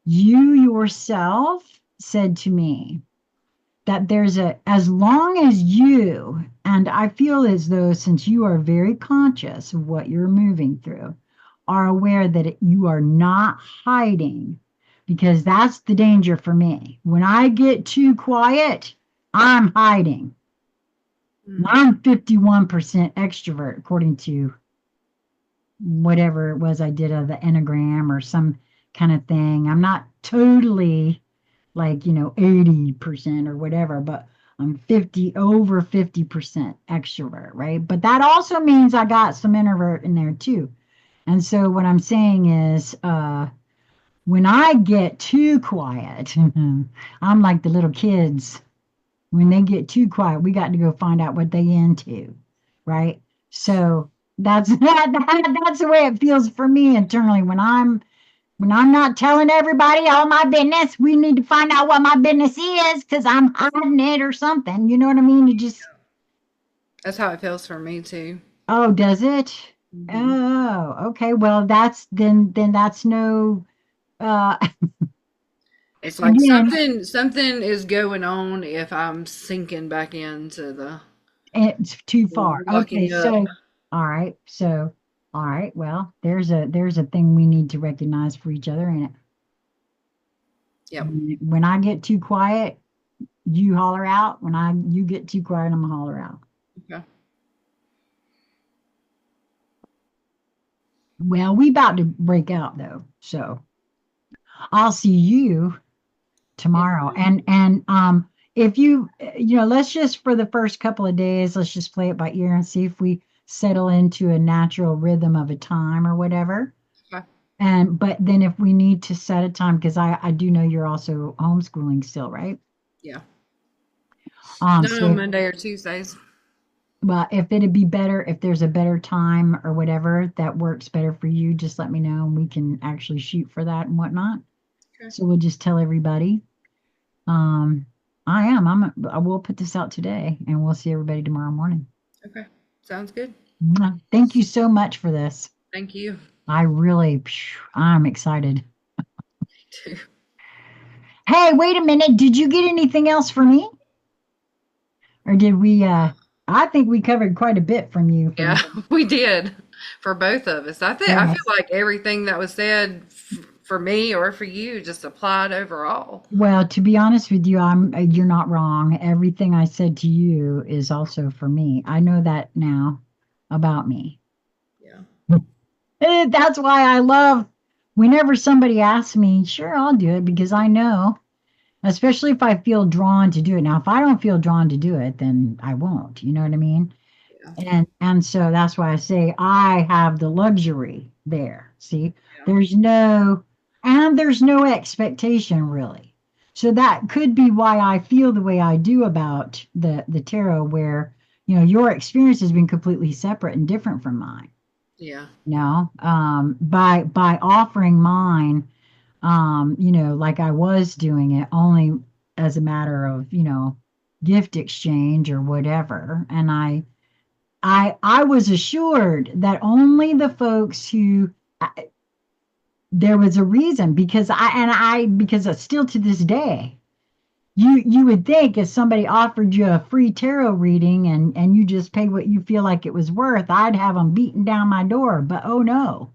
you yourself said to me that as long as and I feel as though since you are very conscious of what you're moving through, are aware that you are not hiding, because that's the danger for me. When I get too quiet, I'm hiding. Mm. I'm 51% extrovert, according to whatever it was I did of the Enneagram or some kind of thing. I'm not totally like, 80% or whatever, but I'm over 50% extrovert, right? But that also means I got some introvert in there too. And so what I'm saying is, when I get too quiet, I'm like the little kids. When they get too quiet, we got to go find out what they into, right? So that's that's the way it feels for me internally when I'm not telling everybody all my business. We need to find out what my business is because I'm hiding it or something. You know what I mean? You just That's how it feels for me too. oh, does it? Hmm. Oh, okay. Well, then that's no uh It's like again, something is going on if I'm sinking back into the it's too far. Okay, locking up. so all right, so all right, well, there's a thing we need to recognize for each other, and Yep. when I get too quiet, you holler out. When I you get too quiet, I'm gonna holler out. Okay. Well, we about to break out though, so I'll see you Yes, tomorrow. ma'am. And if let's just for the first couple of days, let's just play it by ear and see if we settle into a natural rhythm of a time or whatever. Okay. And but then if we need to set a time, because I do know you're also homeschooling still, right? Yeah. Um, Not on so Monday or Tuesdays. well, if it'd be better if there's a better time or whatever that works better for you, just let me know and we can actually shoot for that and whatnot. Okay. So we'll just tell everybody. Um, I will put this out today and we'll see everybody tomorrow morning. Okay. Sounds good. Mwah. Thank you so much for this. Thank you. I'm excited. Too. Hey, wait a minute. Did you get anything else for me? Or did we, I think we covered quite a bit from you Yeah, from, we did for both of us. I yeah. feel like everything that was said for me or for you just applied overall. Well, to be honest with you, you're not wrong. Everything I said to you is also for me. I know that now about me. Yeah. That's why I love whenever somebody asks me, sure, I'll do it because I know, especially if I feel drawn to do it. Now, if I don't feel drawn to do it, then I won't. You know what I mean? Yeah. And so that's why I say I have the luxury there. See, Yeah. there's no there's no expectation really. So that could be why I feel the way I do about the tarot, where your experience has been completely separate and different from mine. Yeah. By offering mine, like I was doing it only as a matter of gift exchange or whatever, and I was assured that only the folks who there was a reason, because it's still to this day, you would think if somebody offered you a free tarot reading and you just pay what you feel like it was worth, I'd have them beating down my door. But oh no,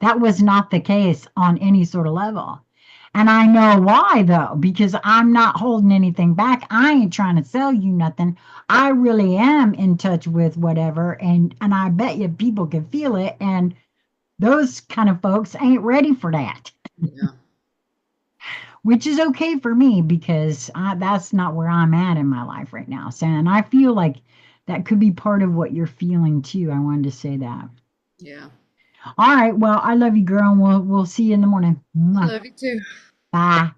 that was not the case on any sort of level. And I know why though, because I'm not holding anything back. I ain't trying to sell you nothing. I really am in touch with whatever, and I bet you people can feel it, and those kind of folks ain't ready for that, Yeah. which is okay for me because that's not where I'm at in my life right now. So, and I feel like that could be part of what you're feeling too. I wanted to say that. Yeah. All right. Well, I love you, girl, and we'll see you in the morning. I Mwah. love you too. Bye.